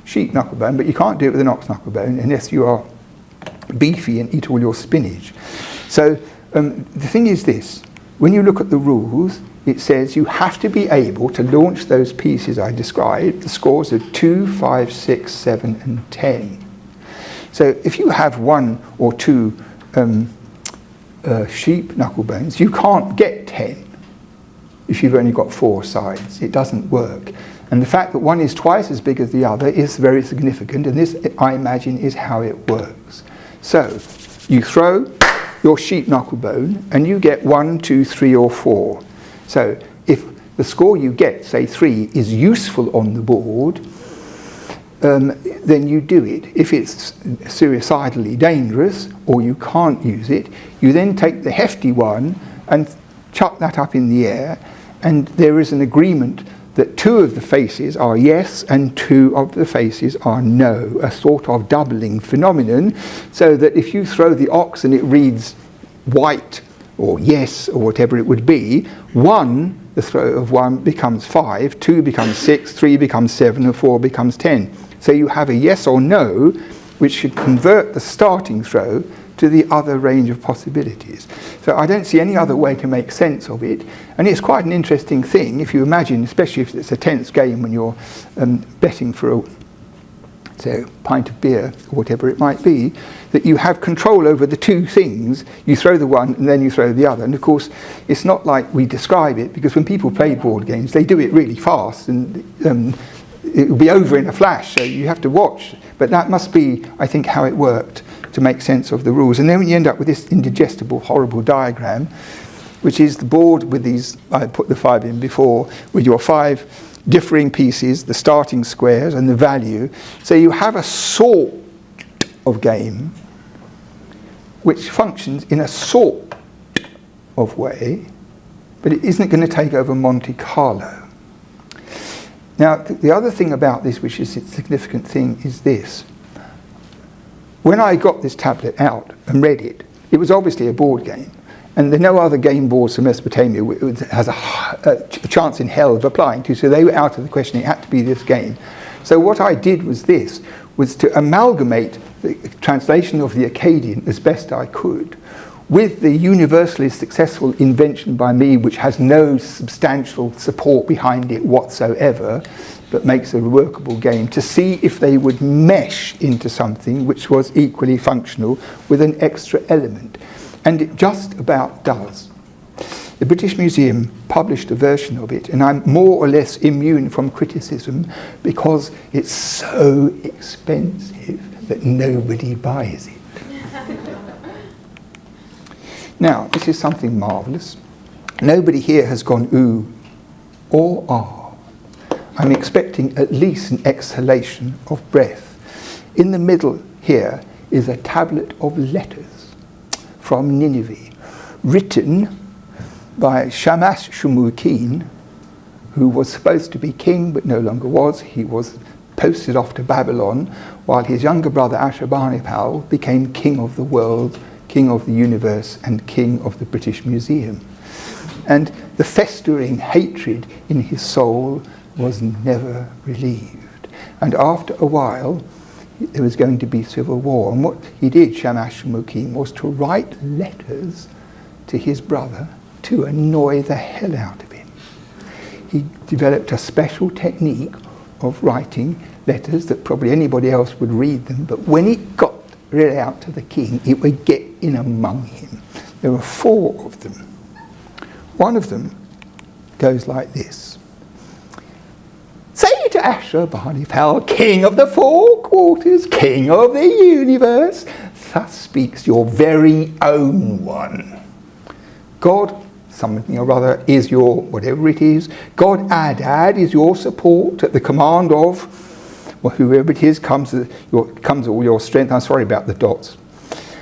sheep knucklebone, but you can't do it with an ox knucklebone unless you are beefy and eat all your spinach. So the thing is this. When you look at the rules, it says you have to be able to launch those pieces I described. The scores are 2, 5, 6, 7, and 10. So if you have 1 or 2 sheep knucklebones, you can't get 10 if you've only got 4 sides. It doesn't work. And the fact that one is twice as big as the other is very significant, and this, I imagine, is how it works. So you throw your sheep knucklebone and you get 1, 2, 3, or 4. So if the score you get, say 3, is useful on the board, then you do it. If it's suicidally dangerous or you can't use it, you then take the hefty one and chuck that up in the air, and there is an agreement that 2 of the faces are yes and 2 of the faces are no, a sort of doubling phenomenon, so that if you throw the ox and it reads white or yes or whatever it would be, 1, the throw of 1 becomes 5, 2 becomes 6, 3 becomes 7, and 4 becomes 10. So you have a yes or no, which should convert the starting throw to the other range of possibilities. So I don't see any other way to make sense of it. And it's quite an interesting thing if you imagine, especially if it's a tense game when you're betting for say, a pint of beer or whatever it might be, that you have control over the 2 things. You throw the one and then you throw the other. And of course, it's not like we describe it, because when people play board games, they do it really fast, and it will be over in a flash, so you have to watch. But that must be, I think, how it worked to make sense of the rules. And then when you end up with this indigestible, horrible diagram, which is the board with these, I put the 5 in before, with your 5 differing pieces, the starting squares and the value. So you have a sort of game which functions in a sort of way, but it isn't going to take over Monte Carlo. Now, the other thing about this, which is a significant thing, is this. When I got this tablet out and read it, it was obviously a board game, and there are no other game boards from Mesopotamia it has a chance in hell of applying to, so they were out of the question. It had to be this game. So what I did was this, was to amalgamate the translation of the Akkadian as best I could with the universally successful invention by me, which has no substantial support behind it whatsoever, but makes a workable game, to see if they would mesh into something which was equally functional with an extra element. And it just about does. The British Museum published a version of it, and I'm more or less immune from criticism because it's so expensive that nobody buys it. Now, this is something marvellous. Nobody here has gone ooh or ah. I'm expecting at least an exhalation of breath. In the middle here is a tablet of letters from Nineveh, written by Shamash Shumukin, who was supposed to be king but no longer was. He was posted off to Babylon, while his younger brother Ashurbanipal became king of the world, king of the universe, and king of the British Museum. And the festering hatred in his soul was never relieved. And after a while, there was going to be civil war. And what he did, Shamash Shumukin, was to write letters to his brother to annoy the hell out of him. He developed a special technique of writing letters that probably anybody else would read them, but when it got read out to the king, it would get in among him. There were 4 of them. One of them goes like this. Say to Ashurbanipal, king of the 4 quarters, king of the universe, thus speaks your very own one. God, something or other, is your, whatever it is, God Adad is your support at the command of, well, whoever it is, comes all your strength. I'm sorry about the dots.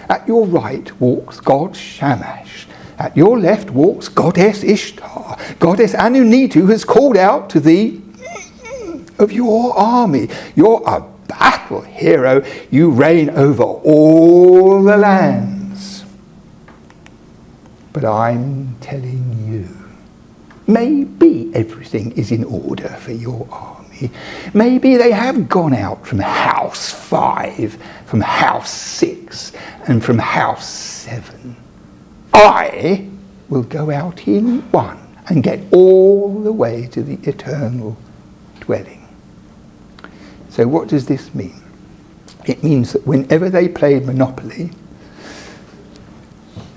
At your right walks God Shamash. At your left walks Goddess Ishtar. Goddess Anunitu has called out to thee of your army. You're a battle hero. You reign over all the lands. But I'm telling you, maybe everything is in order for your army. Maybe they have gone out from house 5, from house 6, and from house 7. I will go out in one and get all the way to the eternal dwelling. So what does this mean? It means that whenever they played Monopoly,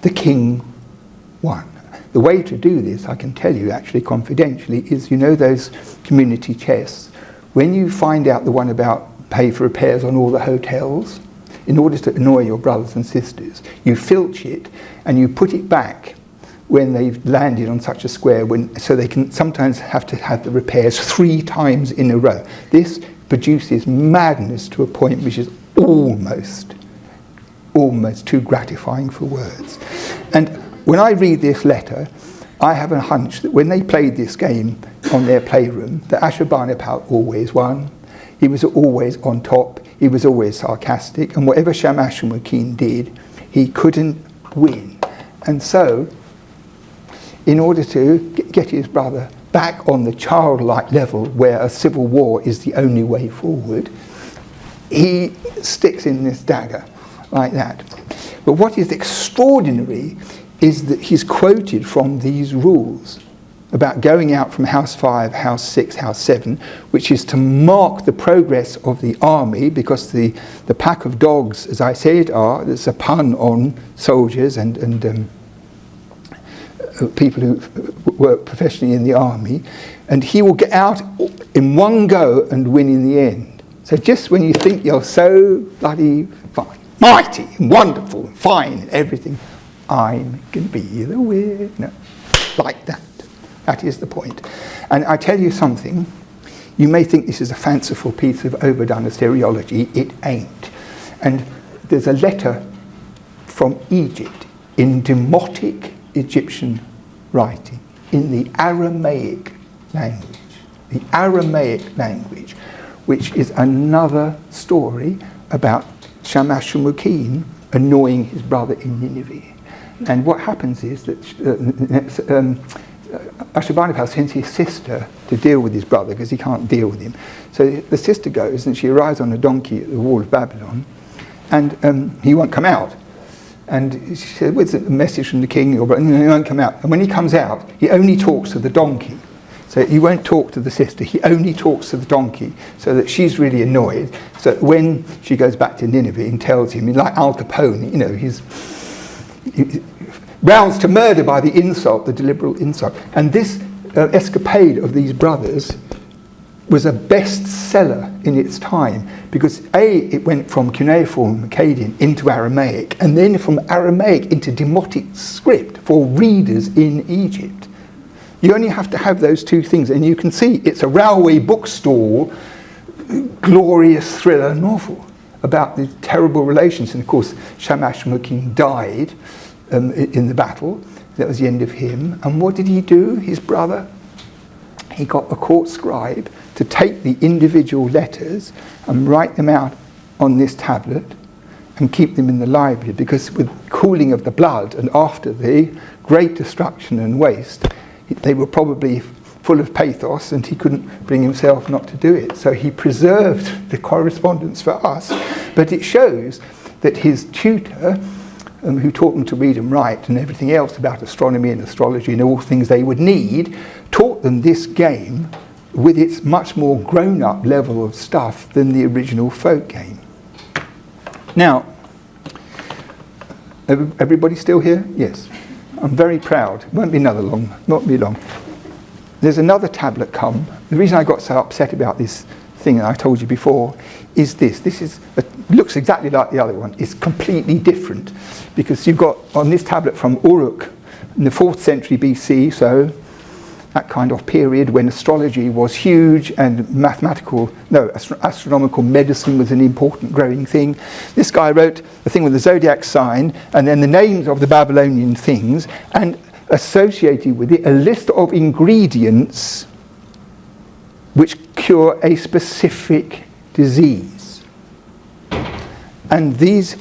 the king won. The way to do this, I can tell you actually confidentially, is, you know those community chests? When you find out the one about pay for repairs on all the hotels, in order to annoy your brothers and sisters, you filch it and you put it back when they've landed on such a square, so they can sometimes have to have the repairs 3 times in a row. This produces madness to a point which is almost too gratifying for words. And when I read this letter, I have a hunch that when they played this game on their playroom, that Ashurbanipal always won. He was always on top. He was always sarcastic. And whatever Shamash-shum-Kin did, he couldn't win. And so, in order to get his brother back on the childlike level where a civil war is the only way forward, he sticks in this dagger like that. But what is extraordinary is that he's quoted from these rules about going out from house 5, house 6, house 7, which is to mark the progress of the army, because the pack of dogs, as I said, there's a pun on soldiers and people who work professionally in the army, and he will get out in one go and win in the end. So just when you think you're so bloody fine, mighty and wonderful and fine and everything, I'm going to be the winner. Like that. That is the point. And I tell you something, you may think this is a fanciful piece of overdone asteriology. It ain't. And there's a letter from Egypt in demotic Egyptian writing, in the Aramaic language. The Aramaic language, which is another story about Shamash-shum-Kin annoying his brother in Nineveh. And what happens is that Ashurbanipal sends his sister to deal with his brother because he can't deal with him. So the sister goes and she arrives on a donkey at the wall of Babylon, and he won't come out. And she said, "What's a message from the king?" He won't come out. And when he comes out, he only talks to the donkey. So he won't talk to the sister, he only talks to the donkey, so that she's really annoyed. So when she goes back to Nineveh and tells him, like Al Capone, you know, he's roused to murder by the insult, the deliberate insult. And this escapade of these brothers was a bestseller in its time, because it went from cuneiform Akkadian into Aramaic, and then from Aramaic into Demotic script for readers in Egypt. You only have to have those two things, and you can see it's a railway bookstall, glorious thriller novel about the terrible relations. And of course, Shamash-shum-Kin died in the battle. That was the end of him. And what did he do, his brother? He got a court scribe to take the individual letters and write them out on this tablet and keep them in the library, because with cooling of the blood and after the great destruction and waste, they were probably full of pathos, and he couldn't bring himself not to do it. So he preserved the correspondence for us, but it shows that his tutor, who taught them to read and write and everything else about astronomy and astrology and all things they would need, taught them this game with its much more grown-up level of stuff than the original folk game. Now, everybody still here? Yes. I'm very proud. It won't be long. There's another tablet come. The reason I got so upset about this thing that I told you before is this. This looks exactly like the other one. It's completely different, because you've got on this tablet from Uruk in the 4th century BC, so that kind of period when astrology was huge and astronomical medicine was an important growing thing. This guy wrote a thing with the zodiac sign and then the names of the Babylonian things, and associated with it a list of ingredients which cure a specific disease. And these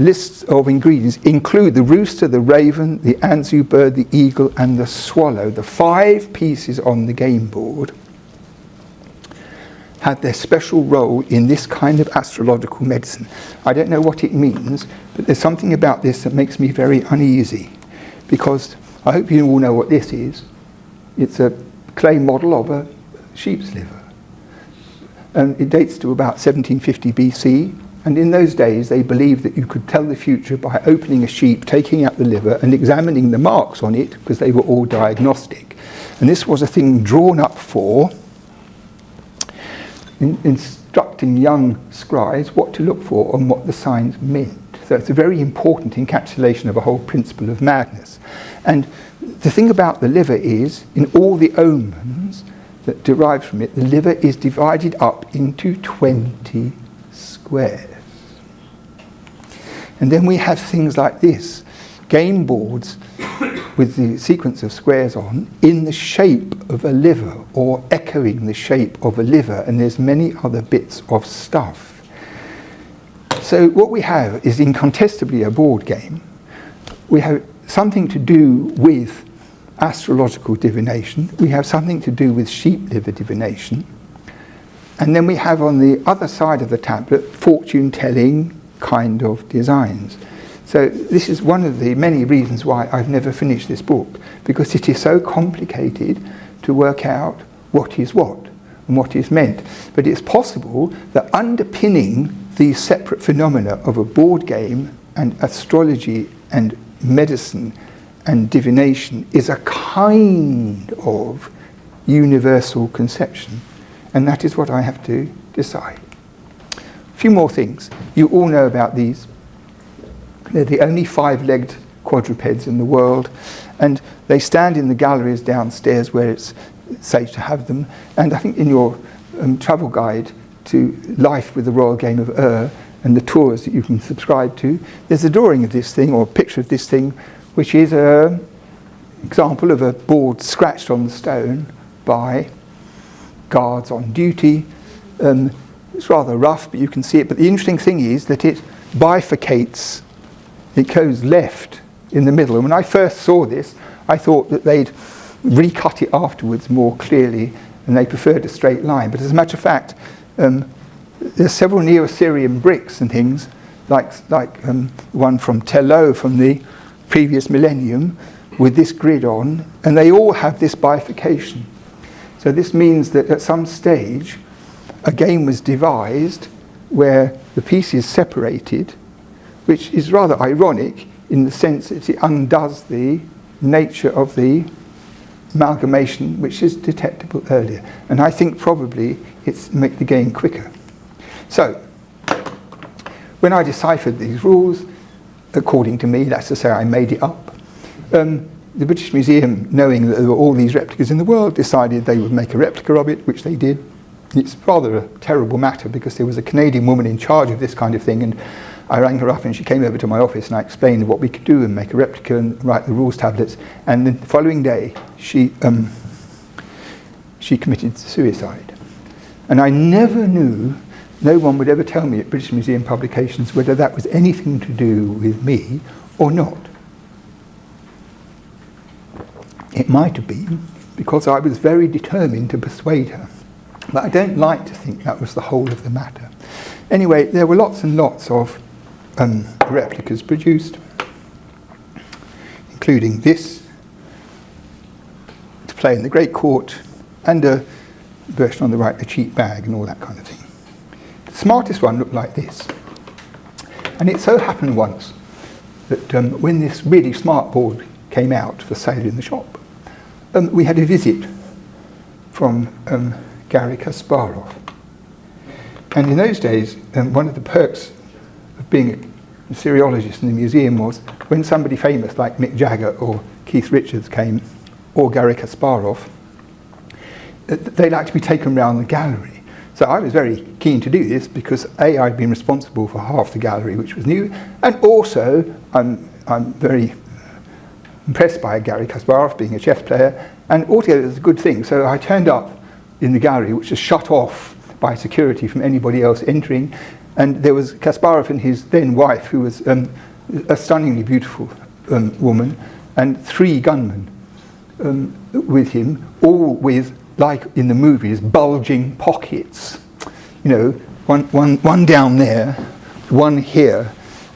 lists of ingredients include the rooster, the raven, the anzu bird, the eagle, and the swallow. The 5 pieces on the game board had their special role in this kind of astrological medicine. I don't know what it means, but there's something about this that makes me very uneasy, because I hope you all know what this is. It's a clay model of a sheep's liver. And it dates to about 1750 BC. And in those days, they believed that you could tell the future by opening a sheep, taking out the liver, and examining the marks on it, because they were all diagnostic. And this was a thing drawn up for instructing young scribes what to look for and what the signs meant. So it's a very important encapsulation of a whole principle of madness. And the thing about the liver is, in all the omens that derive from it, the liver is divided up into 20 squares. And then we have things like this, game boards with the sequence of squares on in the shape of a liver, or echoing the shape of a liver, and there's many other bits of stuff. So what we have is incontestably a board game. We have something to do with astrological divination, we have something to do with sheep liver divination, and then we have on the other side of the tablet fortune telling kind of designs. So this is one of the many reasons why I've never finished this book, because it is so complicated to work out what is what and what is meant. But it's possible that underpinning these separate phenomena of a board game and astrology and medicine and divination is a kind of universal conception. And that is what I have to decide. A few more things. You all know about these. They're the only 5-legged quadrupeds in the world, and they stand in the galleries downstairs where it's safe to have them. And I think in your travel guide to Life with the Royal Game of Ur and the tours that you can subscribe to, there's a drawing of this thing, or a picture of this thing, which is an example of a board scratched on the stone by guards on duty. It's rather rough, but you can see it. But the interesting thing is that it bifurcates. It goes left in the middle. And when I first saw this, I thought that they'd recut it afterwards more clearly, and they preferred a straight line. But as a matter of fact, there's several Neo-Assyrian bricks and things, like one from Tello from the previous millennium, with this grid on, and they all have this bifurcation. So this means that at some stage, a game was devised where the pieces separated, which is rather ironic in the sense that it undoes the nature of the amalgamation which is detectable earlier. And I think probably it's make the game quicker. So, when I deciphered these rules, according to me, that's to say I made it up, the British Museum, knowing that there were all these replicas in the world, decided they would make a replica of it, which they did. It's rather a terrible matter, because there was a Canadian woman in charge of this kind of thing, and I rang her up and she came over to my office and I explained what we could do and make a replica and write the rules tablets. And the following day, she committed suicide. And I never knew, no one would ever tell me at British Museum publications whether that was anything to do with me or not. It might have been, because I was very determined to persuade her. But I don't like to think that was the whole of the matter. Anyway, there were lots and lots of replicas produced, including this, to play in the Great Court, and a version on the right, a cheap bag, and all that kind of thing. The smartest one looked like this. And it so happened once that when this really smart board came out for sale in the shop, we had a visit from Garry Kasparov. And in those days, one of the perks of being a seriologist in the museum was when somebody famous like Mick Jagger or Keith Richards came, or Garry Kasparov, they liked to be taken around the gallery. So I was very keen to do this because A, I'd been responsible for half the gallery, which was new, and also I'm very impressed by Garry Kasparov being a chess player, and altogether it was a good thing. So I turned up in the gallery, which was shut off by security from anybody else entering, And there was Kasparov and his then wife, who was a stunningly beautiful woman, and 3 gunmen with him, all with, like in the movies, bulging pockets. You know, one down there, 1 here,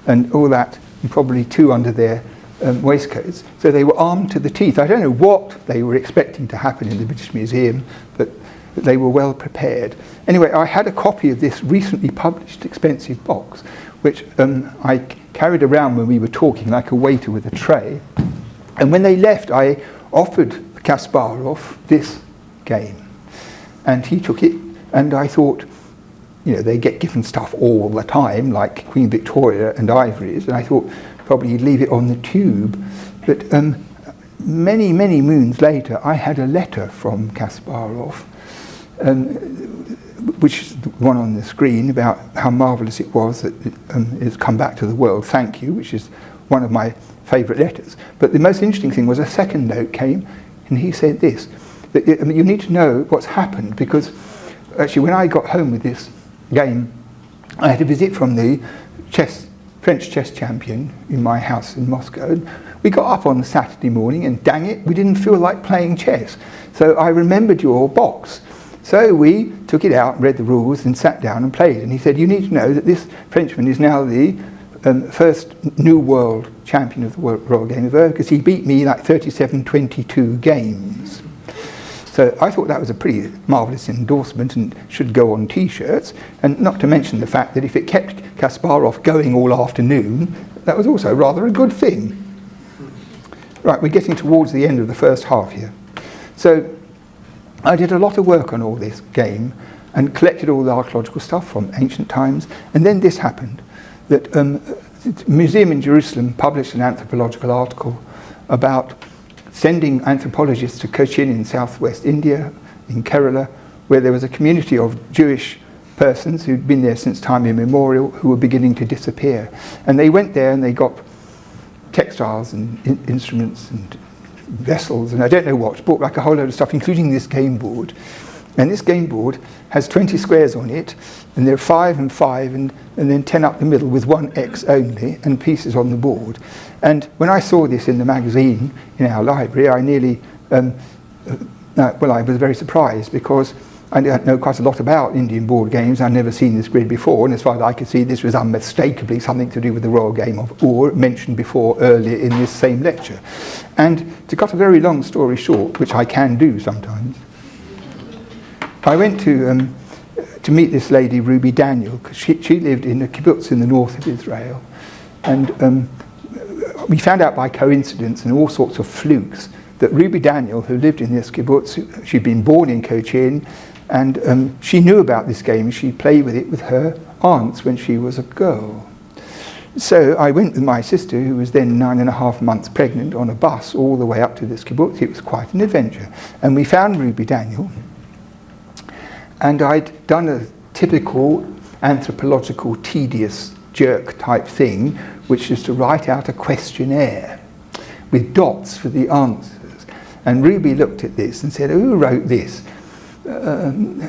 and all that, and probably 2 under their waistcoats. So they were armed to the teeth. I don't know what they were expecting to happen in the British Museum, but they were well prepared. Anyway, I had a copy of this recently published expensive box, which I carried around when we were talking, like a waiter with a tray. And when they left, I offered Kasparov this game. And he took it, and I thought, you know, they get given stuff all the time, like Queen Victoria and ivories, and I thought probably he'd leave it on the tube. But many, many moons later, I had a letter from Kasparov, which is the one on the screen, about how marvellous it was that it's come back to the world, thank you, which is one of my favourite letters. But the most interesting thing was a second note came, and he said this, that you need to know what's happened, because actually when I got home with this game, I had a visit from the French chess champion in my house in Moscow. We got up on the Saturday morning, and dang it, we didn't feel like playing chess. So I remembered your box. So we took it out, read the rules, and sat down and played. And he said, you need to know that this Frenchman is now the first new world champion of the Royal Game of Earth, because he beat me like 37-22 games. So I thought that was a pretty marvellous endorsement and should go on T-shirts, and not to mention the fact that if it kept Kasparov going all afternoon, that was also rather a good thing. Right, we're getting towards the end of the first half here. So I did a lot of work on all this game and collected all the archaeological stuff from ancient times, and then this happened, that the museum in Jerusalem published an anthropological article about sending anthropologists to Cochin in southwest India, in Kerala, where there was a community of Jewish persons who'd been there since time immemorial who were beginning to disappear. And they went there and they got textiles and instruments and vessels and I don't know what, bought like a whole load of stuff, including this game board. And this game board has 20 squares on it, and there are 5 and 5 and then 10 up the middle with 1 X only and pieces on the board. And when I saw this in the magazine in our library, I nearly, well, I was very surprised, because I know quite a lot about Indian board games. I'd never seen this grid before, and as far as I could see, this was unmistakably something to do with the Royal Game of Ur, mentioned before earlier in this same lecture. And to cut a very long story short, which I can do sometimes, I went to meet this lady, Ruby Daniel, because she lived in a kibbutz in the north of Israel. And we found out by coincidence and all sorts of flukes that Ruby Daniel, who lived in this kibbutz, she'd been born in Cochin, and she knew about this game. She played with it with her aunts when she was a girl. So I went with my sister, who was then 9.5 months pregnant, on a bus all the way up to this kibbutz. It was quite an adventure. And we found Ruby Daniel, and I'd done a typical anthropological tedious jerk type thing, which is to write out a questionnaire with dots for the answers. And Ruby looked at this and said, who wrote this? And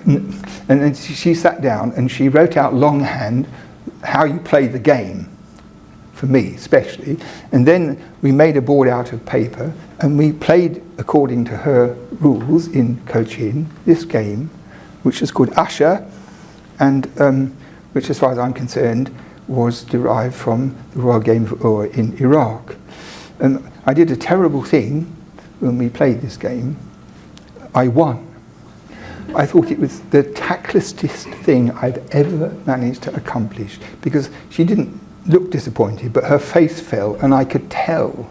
then she sat down and she wrote out longhand how you play the game, for me especially. And then we made a board out of paper and we played according to her rules in Cochin this game, which is called Asha, and which, as far as I'm concerned, was derived from the Royal Game of Ur in Iraq. I did a terrible thing when we played this game. I won. I thought it was the tactlessest thing I've ever managed to accomplish, because she didn't look disappointed, but her face fell, and I could tell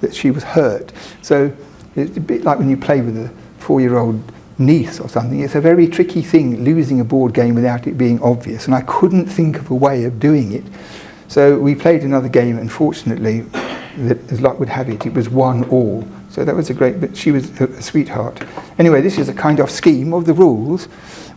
that she was hurt. So it's a bit like when you play with a 4-year-old niece or something. It's a very tricky thing, losing a board game without it being obvious, and I couldn't think of a way of doing it. So we played another game, and fortunately, as luck would have it, it was 1-1. So that was a great, but she was a sweetheart. Anyway, this is a kind of scheme of the rules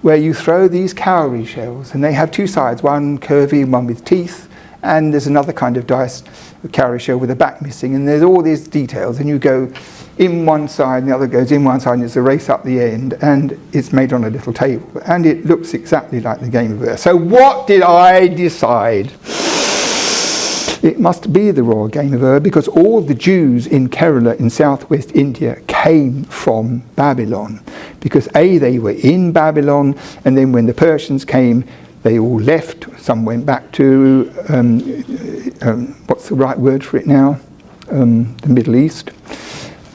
where you throw these cowrie shells, and they have 2 sides, one curvy and one with teeth, and there's another kind of dice, a cowrie shell with a back missing, and there's all these details, and you go in one side and the other goes in one side, and it's a race up the end, and it's made on a little table, and it looks exactly like the Game of Ur. So what did I decide? It must be the Royal Game of Ur, because all the Jews in Kerala in southwest India came from Babylon, because they were in Babylon, and then when the Persians came, they all left. Some went back to what's the right word for it now? The Middle East,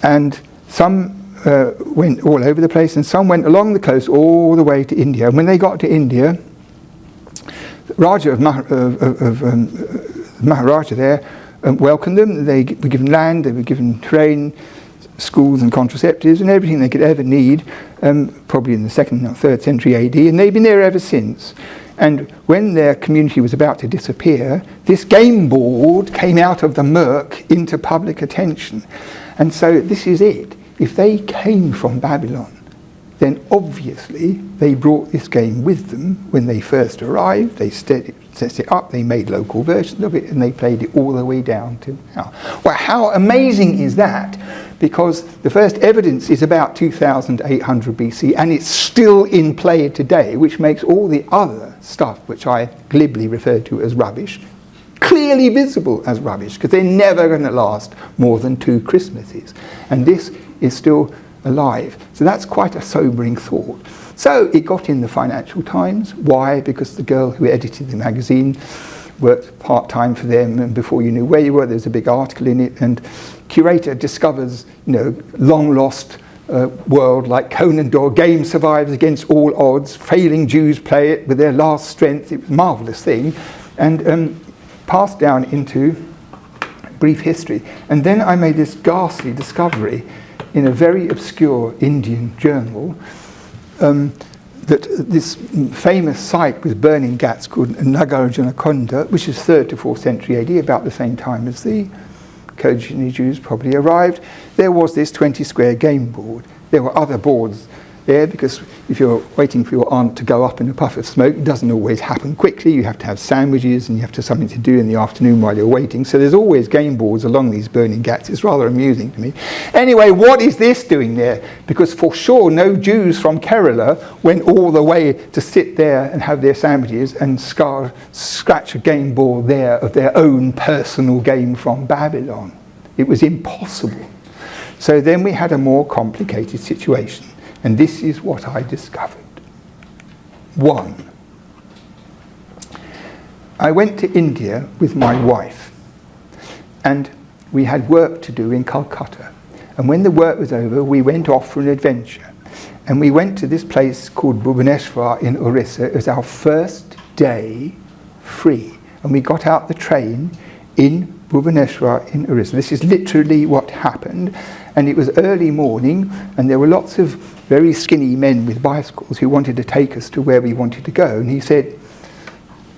and some went all over the place, and some went along the coast all the way to India. And when they got to India, the Raja of Maharaja there welcomed them. They were given land, they were given terrain, schools and contraceptives and everything they could ever need, probably in the 2nd or 3rd century AD, and they've been there ever since. And when their community was about to disappear, this game board came out of the murk into public attention. And so this is it. If they came from Babylon, then obviously they brought this game with them when they first arrived. They set it up, they made local versions of it, and they played it all the way down to now. Well, how amazing is that? Because the first evidence is about 2800 BC, and it's still in play today, which makes all the other stuff, which I glibly refer to as rubbish, clearly visible as rubbish, because they're never going to last more than 2 Christmases. And this is still alive. So that's quite a sobering thought. So it got in the Financial Times. Why? Because the girl who edited the magazine worked part-time for them, and before you knew where you were, there's a big article in it, and curator discovers, long-lost world like Conan Doyle, game survives against all odds, failing Jews play it with their last strength. It was a marvellous thing, and passed down into brief history. And then I made this ghastly discovery in a very obscure Indian journal, that this famous site with burning ghats called Nagarjunakonda, which is 3rd to 4th century AD, about the same time as the Kojini Jews probably arrived, there was this 20 square game board. There were other boards there, because if you're waiting for your aunt to go up in a puff of smoke, it doesn't always happen quickly. You have to have sandwiches, and you have to have something to do in the afternoon while you're waiting. So there's always game boards along these burning ghats. It's rather amusing to me. Anyway, what is this doing there? Because for sure no Jews from Kerala went all the way to sit there and have their sandwiches and scratch a game board there of their own personal game from Babylon. It was impossible. So then we had a more complicated situation. And this is what I discovered. 1. I went to India with my wife, and we had work to do in Calcutta. And when the work was over, we went off for an adventure. And we went to this place called Bhubaneswar in Orissa. It was our first day free. And we got out the train in Bhubaneswar in Orissa. This is literally what happened. And it was early morning, and there were lots of very skinny men with bicycles who wanted to take us to where we wanted to go. And he said,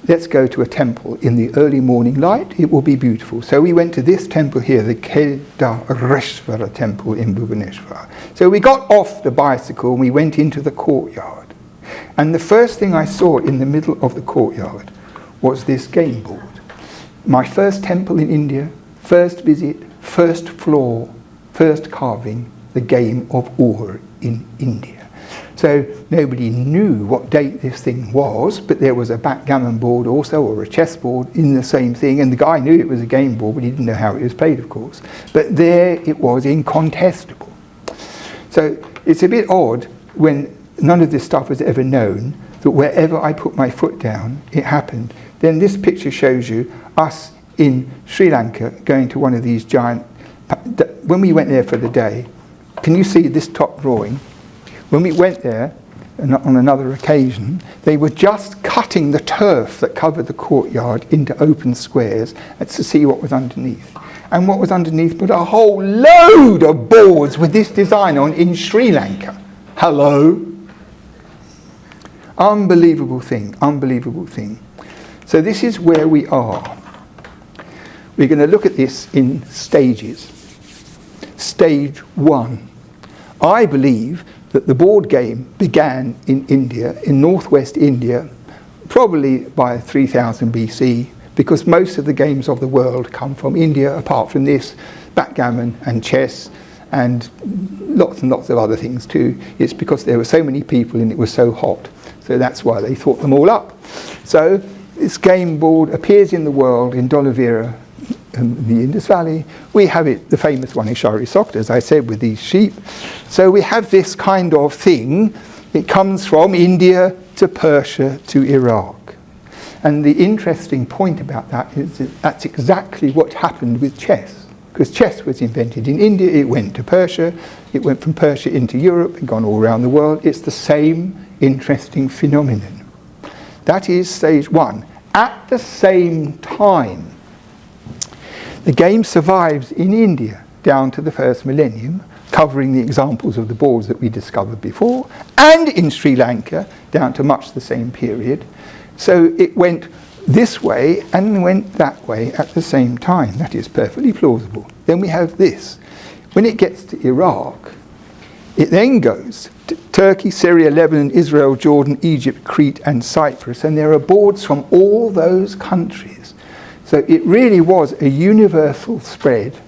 let's go to a temple in the early morning light. It will be beautiful. So we went to this temple here, the Kedareshwara temple in Bhubaneswar. So we got off the bicycle and we went into the courtyard. And the first thing I saw in the middle of the courtyard was this game board. My first temple in India, first visit, first floor, first carving, the game of Ur in India. So nobody knew what date this thing was, but there was a backgammon board also, or a chessboard in the same thing, and the guy knew it was a game board, but he didn't know how it was played, of course. But there it was, incontestable. So it's a bit odd when none of this stuff was ever known, that wherever I put my foot down, it happened. Then this picture shows you us in Sri Lanka going to one of these giant, when we went there for the day, can you see this top drawing? When we went there, on another occasion, they were just cutting the turf that covered the courtyard into open squares to see what was underneath. And what was underneath but a whole load of boards with this design on in Sri Lanka. Hello? Unbelievable thing, unbelievable thing. So this is where we are. We're going to look at this in stages. Stage 1. I believe that the board game began in India, in northwest India, probably by 3000 BC, because most of the games of the world come from India, apart from this, backgammon and chess and lots of other things too. It's because there were so many people and it was so hot. So that's why they thought them all up. So this game board appears in the world in Dolavira, in the Indus Valley. We have it, the famous one in Shari Sokhta, as I said, with these sheep. So we have this kind of thing. It comes from India to Persia to Iraq. And the interesting point about that is that that's exactly what happened with chess. Because chess was invented in India, it went to Persia, it went from Persia into Europe and gone all around the world. It's the same interesting phenomenon. That is stage one. At the same time, the game survives in India down to the first millennium, covering the examples of the boards that we discovered before, and in Sri Lanka down to much the same period. So it went this way and went that way at the same time. That is perfectly plausible. Then we have this. When it gets to Iraq, it then goes to Turkey, Syria, Lebanon, Israel, Jordan, Egypt, Crete and Cyprus, and there are boards from all those countries. So it really was a universal spread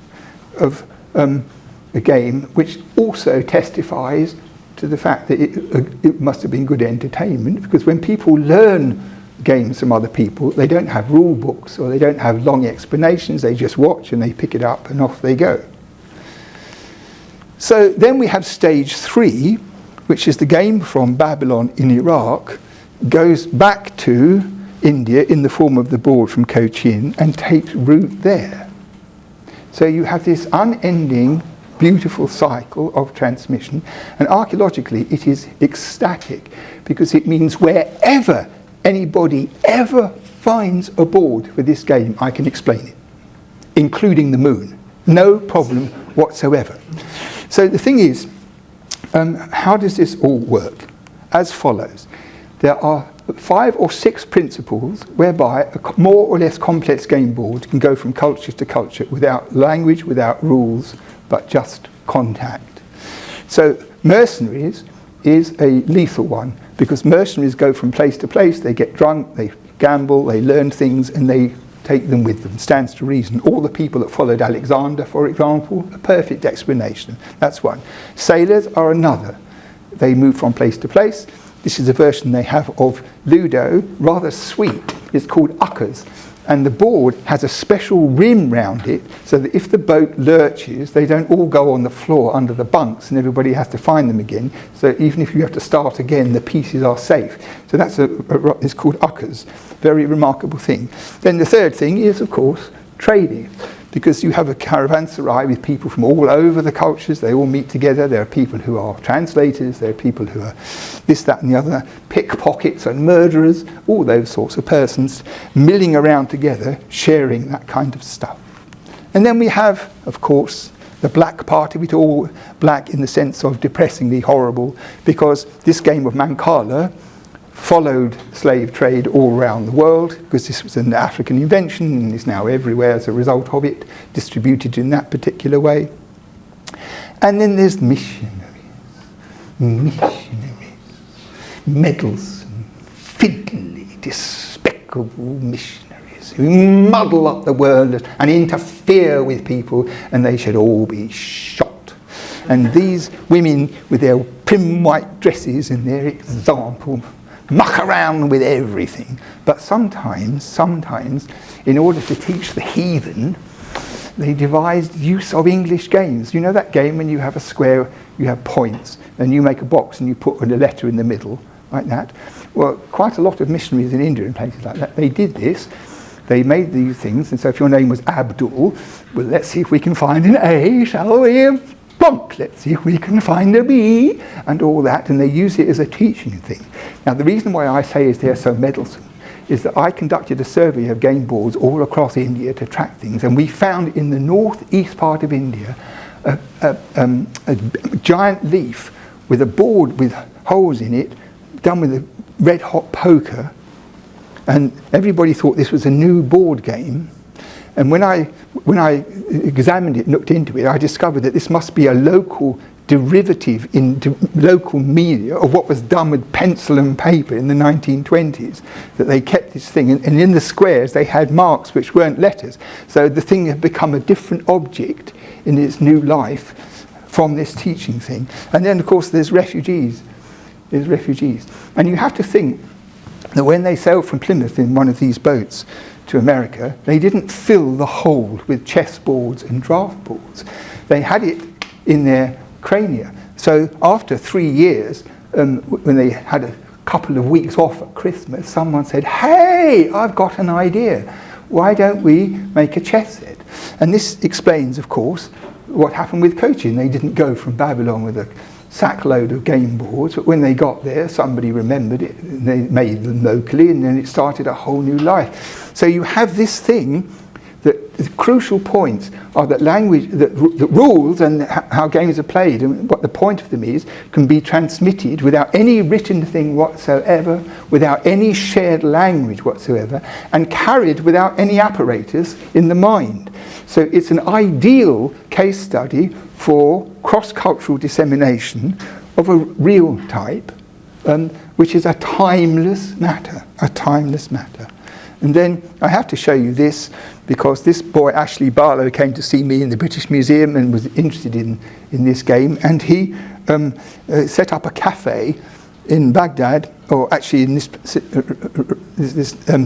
of a game, which also testifies to the fact that it must have been good entertainment, because when people learn games from other people, they don't have rule books or they don't have long explanations, they just watch and they pick it up and off they go. So then we have stage 3, which is the game from Babylon in Iraq, goes back to India in the form of the board from Cochin and takes root there. So you have this unending, beautiful cycle of transmission, and archaeologically it is ecstatic, because it means wherever anybody ever finds a board for this game, I can explain it, including the moon. No problem whatsoever. So the thing is, how does this all work? As follows. There are 5 or 6 principles whereby a more or less complex game board can go from culture to culture without language, without rules, but just contact. So mercenaries is a lethal one, because mercenaries go from place to place, they get drunk, they gamble, they learn things, and they take them with them. Stands to reason. All the people that followed Alexander, for example, a perfect explanation. That's one. Sailors are another. They move from place to place. This is a version they have of Ludo, rather sweet. It's called uckers. And the board has a special rim round it, so that if the boat lurches, they don't all go on the floor under the bunks and everybody has to find them again. So even if you have to start again, the pieces are safe. So that's it's called uckers. Very remarkable thing. Then the third thing is, of course, trading. Because you have a caravanserai with people from all over the cultures, they all meet together. There are people who are translators, there are people who are this, that and the other, pickpockets and murderers, all those sorts of persons milling around together, sharing that kind of stuff. And then we have, of course, the black part of it all, black in the sense of depressingly horrible, because this game of Mancala followed slave trade all around the world, because this was an African invention and is now everywhere as a result of it, distributed in that particular way. And then there's missionaries, meddlesome, fiddly, despicable missionaries who muddle up the world and interfere with people, and they should all be shot. And these women with their prim white dresses and their example muck around with everything. But sometimes, in order to teach the heathen, they devised use of English games. You know that game when you have a square, you have points, and you make a box and you put a letter in the middle, like that? Well, quite a lot of missionaries in India and places like that, they did this. They made these things, and so if your name was Abdul, well, let's see if we can find an A, shall we? Plonk, let's see if we can find a B, and all that, and they use it as a teaching thing. Now, the reason why I say is they're so meddlesome is that I conducted a survey of game boards all across India to track things, and we found in the northeast part of India a giant leaf with a board with holes in it, done with a red hot poker, and everybody thought this was a new board game. And when I examined it, looked into it, I discovered that this must be a local derivative in local media of what was done with pencil and paper in the 1920s, that they kept this thing, and in the squares they had marks which weren't letters. So the thing had become a different object in its new life from this teaching thing. And then, of course, there's refugees. There's refugees. And you have to think that when they sailed from Plymouth in one of these boats to America, they didn't fill the hold with chessboards and draft boards. They had it in their crania. So after 3 years, when they had a couple of weeks off at Christmas, someone said, "Hey, I've got an idea. Why don't we make a chess set?" And this explains, of course, what happened with coaching. They didn't go from Babylon with a sackload of game boards, but when they got there, somebody remembered it, and they made them locally, and then it started a whole new life. So you have this thing that the crucial points are that language, the rules and how games are played and what the point of them is, can be transmitted without any written thing whatsoever, without any shared language whatsoever, and carried without any apparatus in the mind. So it's an ideal case study for cross-cultural dissemination of a real type, which is a timeless matter, And then I have to show you this, because this boy, Ashley Barlow, came to see me in the British Museum and was interested in this game, and he set up a cafe in Baghdad, or actually in this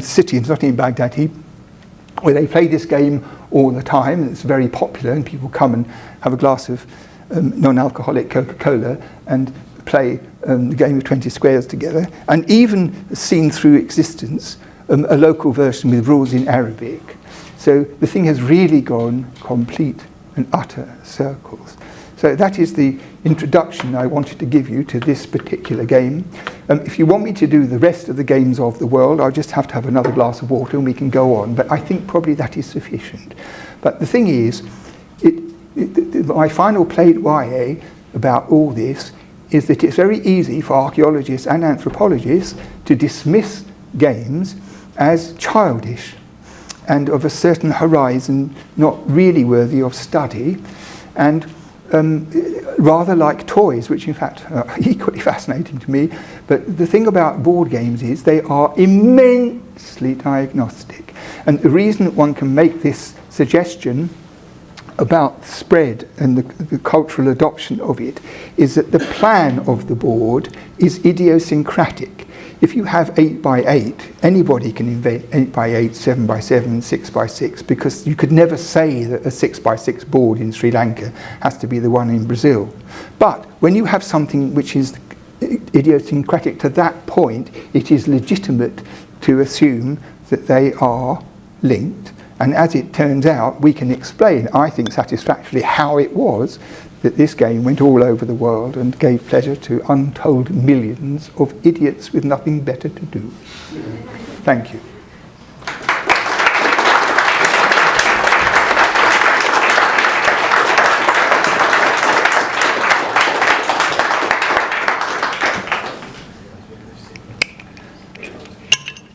city, it's not in Baghdad, where they play this game all the time, and it's very popular, and people come and have a glass of non-alcoholic Coca-Cola and play the game of 20 squares together, and even seen through existence a local version with rules in Arabic. So the thing has really gone complete and utter circles. So that is the introduction I wanted to give you to this particular game. If you want me to do the rest of the games of the world, I'll just have to have another glass of water and we can go on. But I think probably that is sufficient. But the thing is, my final plaidoyer about all this is that it's very easy for archaeologists and anthropologists to dismiss games as childish and of a certain horizon not really worthy of study, and rather like toys, which in fact are equally fascinating to me. But the thing about board games is they are immensely diagnostic. And the reason that one can make this suggestion about spread and the cultural adoption of it is that the plan of the board is idiosyncratic. If you have 8x8, anybody can invent 8x8, 7x7, 6x6, because you could never say that a 6x6 board in Sri Lanka has to be the one in Brazil. But when you have something which is idiosyncratic to that point, it is legitimate to assume that they are linked. And as it turns out, we can explain, I think satisfactorily, how it was that this game went all over the world and gave pleasure to untold millions of idiots with nothing better to do. Thank you.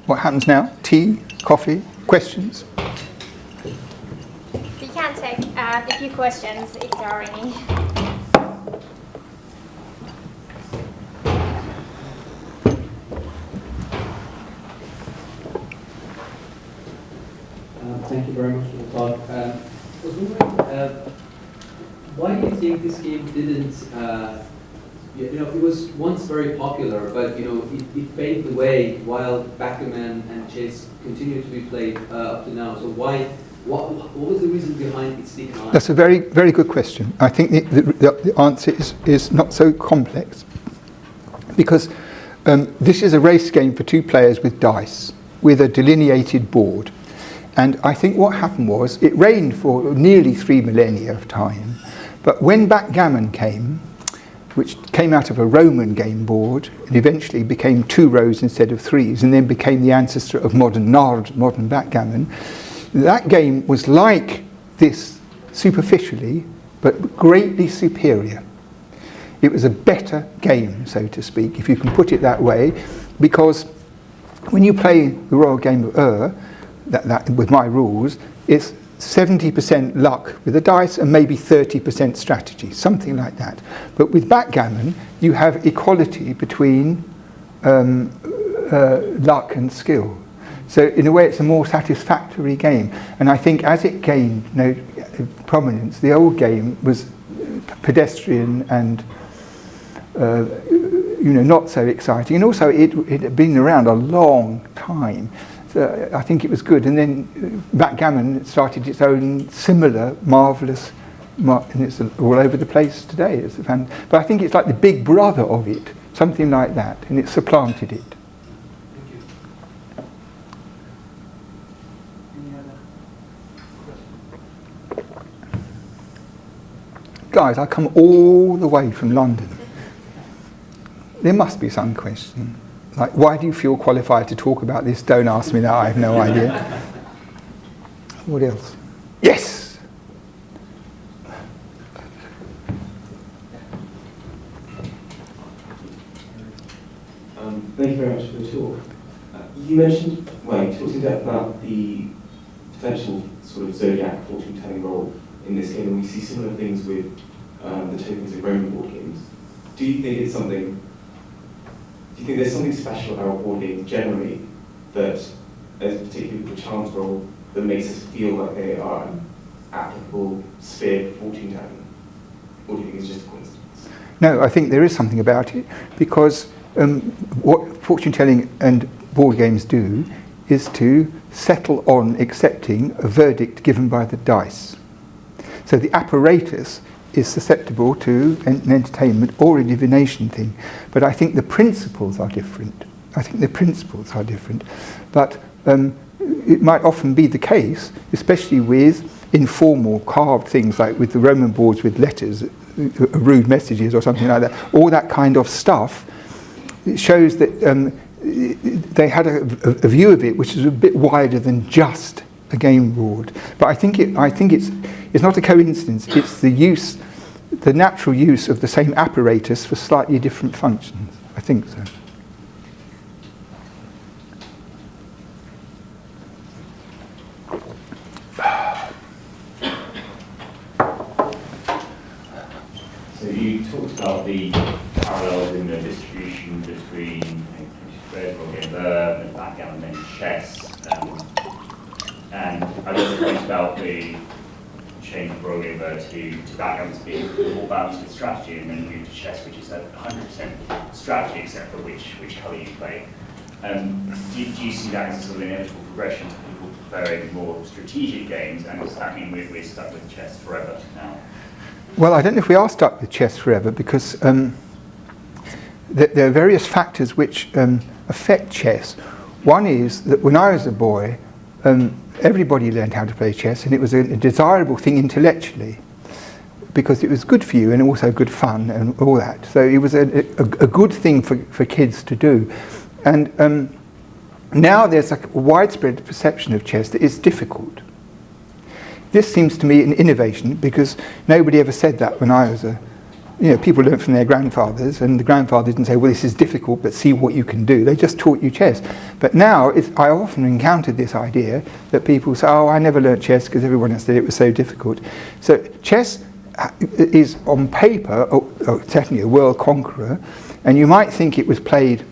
What happens now? Tea? Coffee? Questions? We can take a few questions if there are any. Thank you very much for the talk. I was wondering, why do you think this game didn't, it was once very popular, but it faded away while backgammon and chess continue to be played up to now. So what was the reason behind its decline? That's a very, very good question. I think the answer is not so complex, because this is a race game for two players with dice, with a delineated board. And I think what happened was, it reigned for nearly 3 millennia of time, but when backgammon came, which came out of a Roman game board and eventually became 2 rows instead of 3s, and then became the ancestor of modern backgammon, that game was like this superficially, but greatly superior. It was a better game, so to speak, if you can put it that way, because when you play the Royal Game of Ur, that with my rules, it's 70% luck with the dice and maybe 30% strategy, something like that. But with backgammon, you have equality between luck and skill. So in a way, it's a more satisfactory game. And I think as it gained prominence, the old game was pedestrian and not so exciting. And also it had been around a long time. So I think it was good. And then backgammon started its own similar, marvellous, and it's all over the place today. But I think it's like the big brother of it, something like that, and it supplanted it. Thank you. Any other questions? Guys, I come all the way from London. There must be some question. Like, why do you feel qualified to talk about this? Don't ask me that, I have no idea. What else? Yes! Thank you very much for the talk. You mentioned, you talked in depth about the potential sort of zodiac fortune-telling role in this game, and we see similar things with the tokens in Roman board games. Do you think there's something special about board games generally that, as particularly with the charms role, that makes us feel like they are an applicable sphere for fortune telling? Or do you think it's just a coincidence? No, I think there is something about it, because what fortune telling and board games do is to settle on accepting a verdict given by the dice. So the apparatus is susceptible to an entertainment or a divination thing. But I think the principles are different. But it might often be the case, especially with informal carved things, like with the Roman boards with letters, rude messages or something like that. All that kind of stuff, it shows that they had a view of it which is a bit wider than just a game board. But I think it's not a coincidence. It's the natural use of the same apparatus for slightly different functions. I think so. So you talked about the parallels in the distribution between squares, and backgammon, and chess. And I also point about the change of roll-over to backgammon to be more balanced with strategy, and then you move to chess, which is 100% strategy except for which colour you play. Do you see that as a sort of inevitable progression to people preferring more strategic games, and does that mean we're stuck with chess forever now? Well, I don't know if we are stuck with chess forever, because there are various factors which affect chess. One is that when I was a boy, everybody learned how to play chess, and it was a desirable thing intellectually, because it was good for you and also good fun and all that. So it was a good thing for kids to do. And now there's a widespread perception of chess that it's difficult. This seems to me an innovation, because nobody ever said that when I was people learned from their grandfathers, and the grandfather didn't say, well, this is difficult, but see what you can do. They just taught you chess. But now, I often encountered this idea that people say, oh, I never learnt chess because everyone else said it was so difficult. So chess is on paper, certainly a world conqueror, and you might think it was played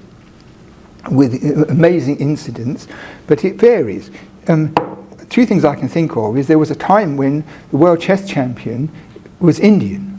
with amazing incidents, but it varies. Two things I can think of is there was a time when the world chess champion was Indian.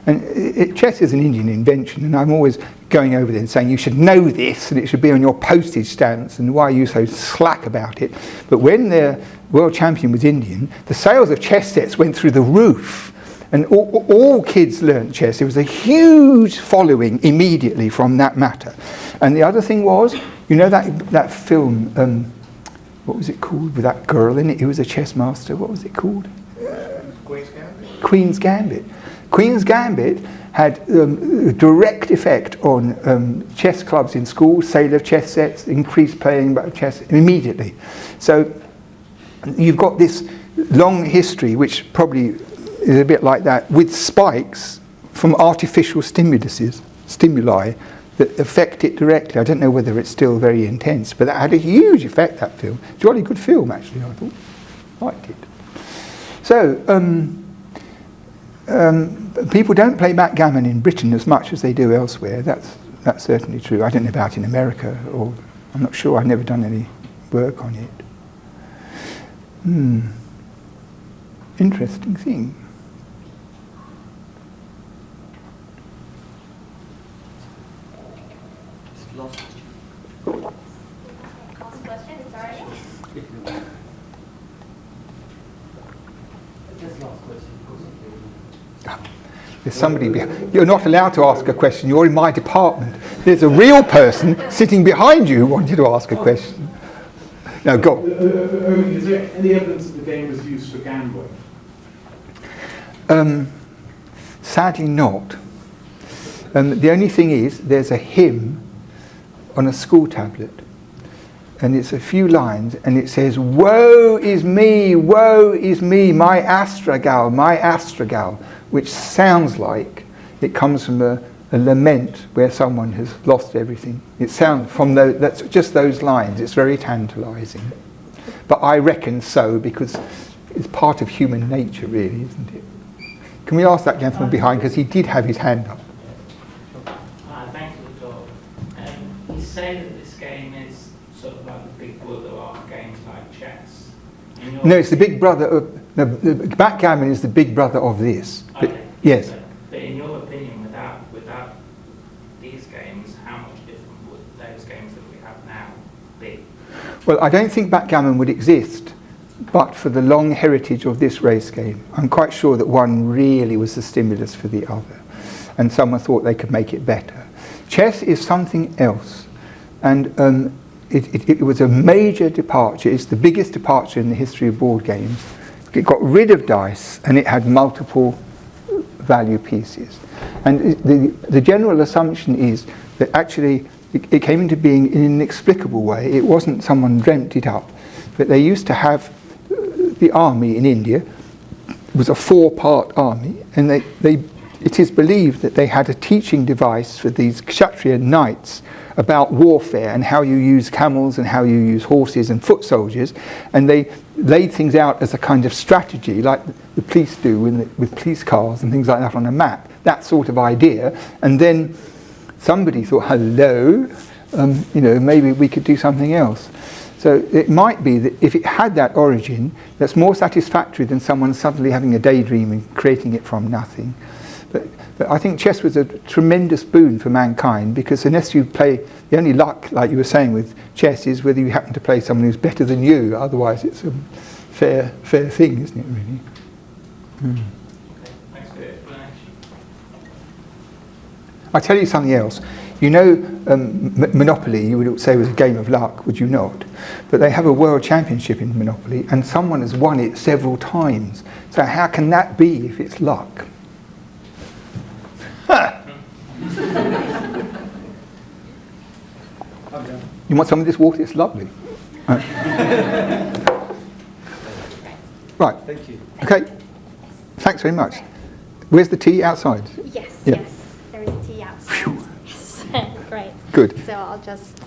And chess is an Indian invention, and I'm always going over there and saying you should know this, and it should be on your postage stamps, and why are you so slack about it? But when the world champion was Indian, the sales of chess sets went through the roof, and all kids learnt chess. There was a huge following immediately from that matter. And the other thing was, that film, what was it called, with that girl in it who was a chess master? What was it called? Queen's Gambit. Queen's Gambit. Queen's Gambit had a direct effect on chess clubs in schools, sale of chess sets, increased playing of chess immediately. So you've got this long history, which probably is a bit like that, with spikes from artificial stimuli that affect it directly. I don't know whether it's still very intense, but that had a huge effect, that film. It's a really good film, actually, I thought. Liked it. So, people don't play backgammon in Britain as much as they do elsewhere. That's certainly true. I don't know about in America, or I'm not sure. I've never done any work on it. Interesting thing. last question. Last question, is there any? Just last question, because of There's somebody behind. You're not allowed to ask a question. You're in my department. There's a real person sitting behind you who wanted to ask a question. No, go. Irving, is there any evidence that the game was used for gambling? Sadly not. The only thing is, there's a hymn on a school tablet, and it's a few lines, and it says, woe is me, my astragal, which sounds like it comes from a lament where someone has lost everything. It sounds from that's just those lines. It's very tantalising. But I reckon so, because it's part of human nature, really, isn't it? Can we ask that gentleman behind, because he did have his hand up. Thanks for the talk. You say that this game is sort of like the big brother of games like chess. No, it's the big brother of... The backgammon is the big brother of this. Okay. But, yes. But in your opinion, without these games, how much different would those games that we have now be? Well, I don't think backgammon would exist but for the long heritage of this race game. I'm quite sure that one really was the stimulus for the other, and someone thought they could make it better. Chess is something else, and it was a major departure. It's the biggest departure in the history of board games. It got rid of dice, and it had multiple value pieces. And the general assumption is that actually it came into being in an inexplicable way. It wasn't someone dreamt it up, but they used to have the army in India was a 4-part army, and it is believed that they had a teaching device for these Kshatriya knights about warfare and how you use camels and how you use horses and foot soldiers, and they laid things out as a kind of strategy like the police do with police cars and things like that on a map, that sort of idea. And then somebody thought, hello, maybe we could do something else. So it might be that if it had that origin, that's more satisfactory than someone suddenly having a daydream and creating it from nothing. But I think chess was a tremendous boon for mankind, because unless you play, the only luck, like you were saying with chess, is whether you happen to play someone who's better than you. Otherwise it's a fair thing, isn't it, really? Okay, thanks for the explanation. I'll tell you something else. You know, Monopoly, you would say was a game of luck, would you not? But they have a world championship in Monopoly, and someone has won it several times. So how can that be if it's luck? You want some of this water? It's lovely. Right. Thank you. Okay. Thanks very much. Where's the tea? Outside? Yes, Yeah. yes. There is a tea outside. Phew. Yes. Great. Good. So I'll just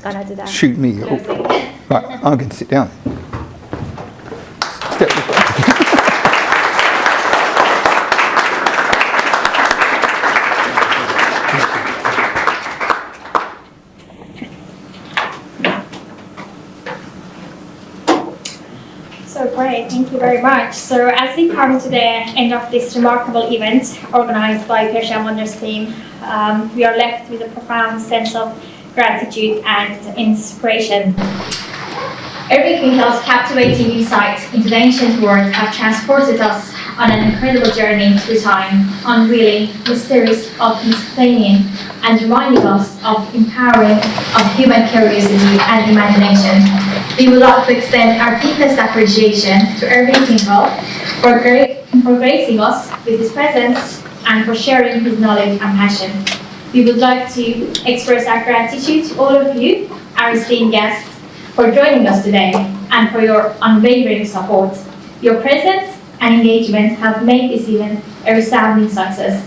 gonna do that. Shoot me. Oh. Closing. Right, I'm going to sit down. Step this way. So great, thank you very much. So as we come to the end of this remarkable event organized by Persian Wonders team, we are left with a profound sense of gratitude and inspiration. Irving Finkel's captivating insight into the ancient world have transported us on an incredible journey through time, unveiling mysteries of Mediterranean and reminding us of empowering of human curiosity and imagination. We would like to extend our deepest appreciation to Irving Finkel for gracing us with his presence and for sharing his knowledge and passion. We would like to express our gratitude to all of you, our esteemed guests, for joining us today and for your unwavering support. Your presence and engagement have made this event a resounding success.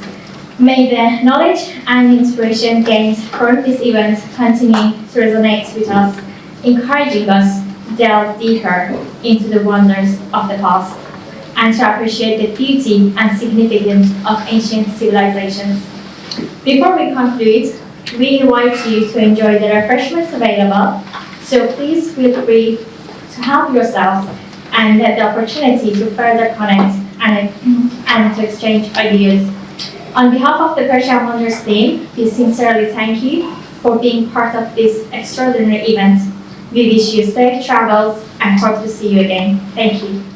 May the knowledge and inspiration gained from this event continue to resonate with us, encouraging us to delve deeper into the wonders of the past and to appreciate the beauty and significance of ancient civilizations. Before we conclude, we invite you to enjoy the refreshments available, so please feel free to help yourselves and get the opportunity to further connect and to exchange ideas. On behalf of the Persian Wonders team, we sincerely thank you for being part of this extraordinary event. We wish you safe travels and hope to see you again. Thank you.